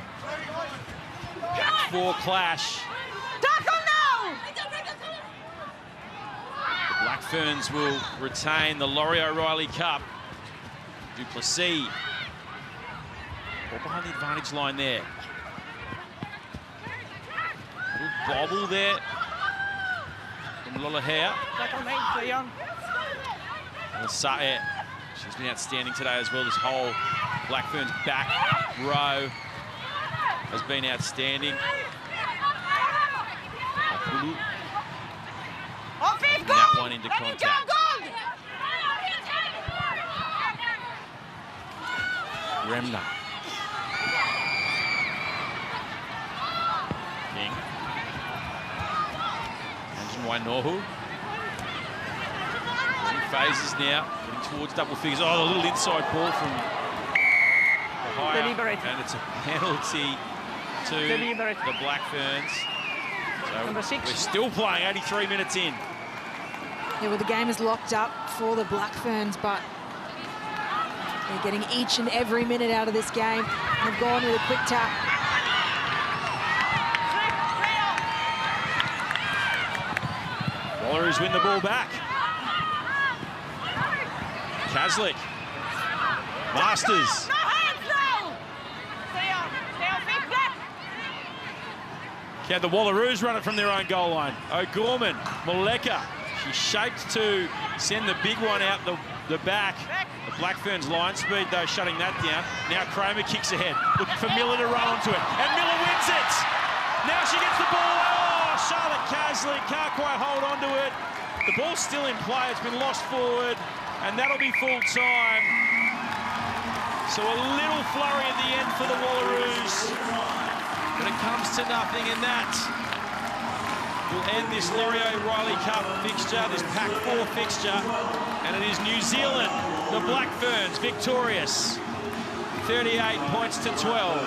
Pack 4 clash. The Black Ferns will retain the Laurie O'Reilly Cup. Duplessis all behind the advantage line there. Little bobble there from Lolahea. She's been outstanding today as well. This whole Black Ferns back row has been outstanding. That one into contact. Remna. King. Anjan Wainohu. Phases now, getting towards double figures. Oh, a little inside ball from Ohio. And it's a penalty to the Black Ferns. So Number 6. we're still playing, 83 minutes in. Yeah, well, the game is locked up for the Black Ferns, but they're getting each and every minute out of this game. They've gone with a quick tap. Wallaroos win the ball back. Kazlik. Marsters. Can the Wallaroos run it from their own goal line? O'Gorman, Moleka. She's shaped to send the big one out the back. The Black Ferns line speed, though, shutting that down. Now Kramer kicks ahead, looking for Miller to run onto it. And Miller wins it! Now she gets the ball. Oh, Charlotte Kazlik can't quite hold on to it. The ball's still in play. It's been lost forward. And that'll be full time. So a little flurry at the end for the Wallaroos. But it comes to nothing, and that will end this Laurie O'Reilly Cup fixture, this Pack 4 fixture. And it is New Zealand, the Black Ferns, victorious. 38 points to 12.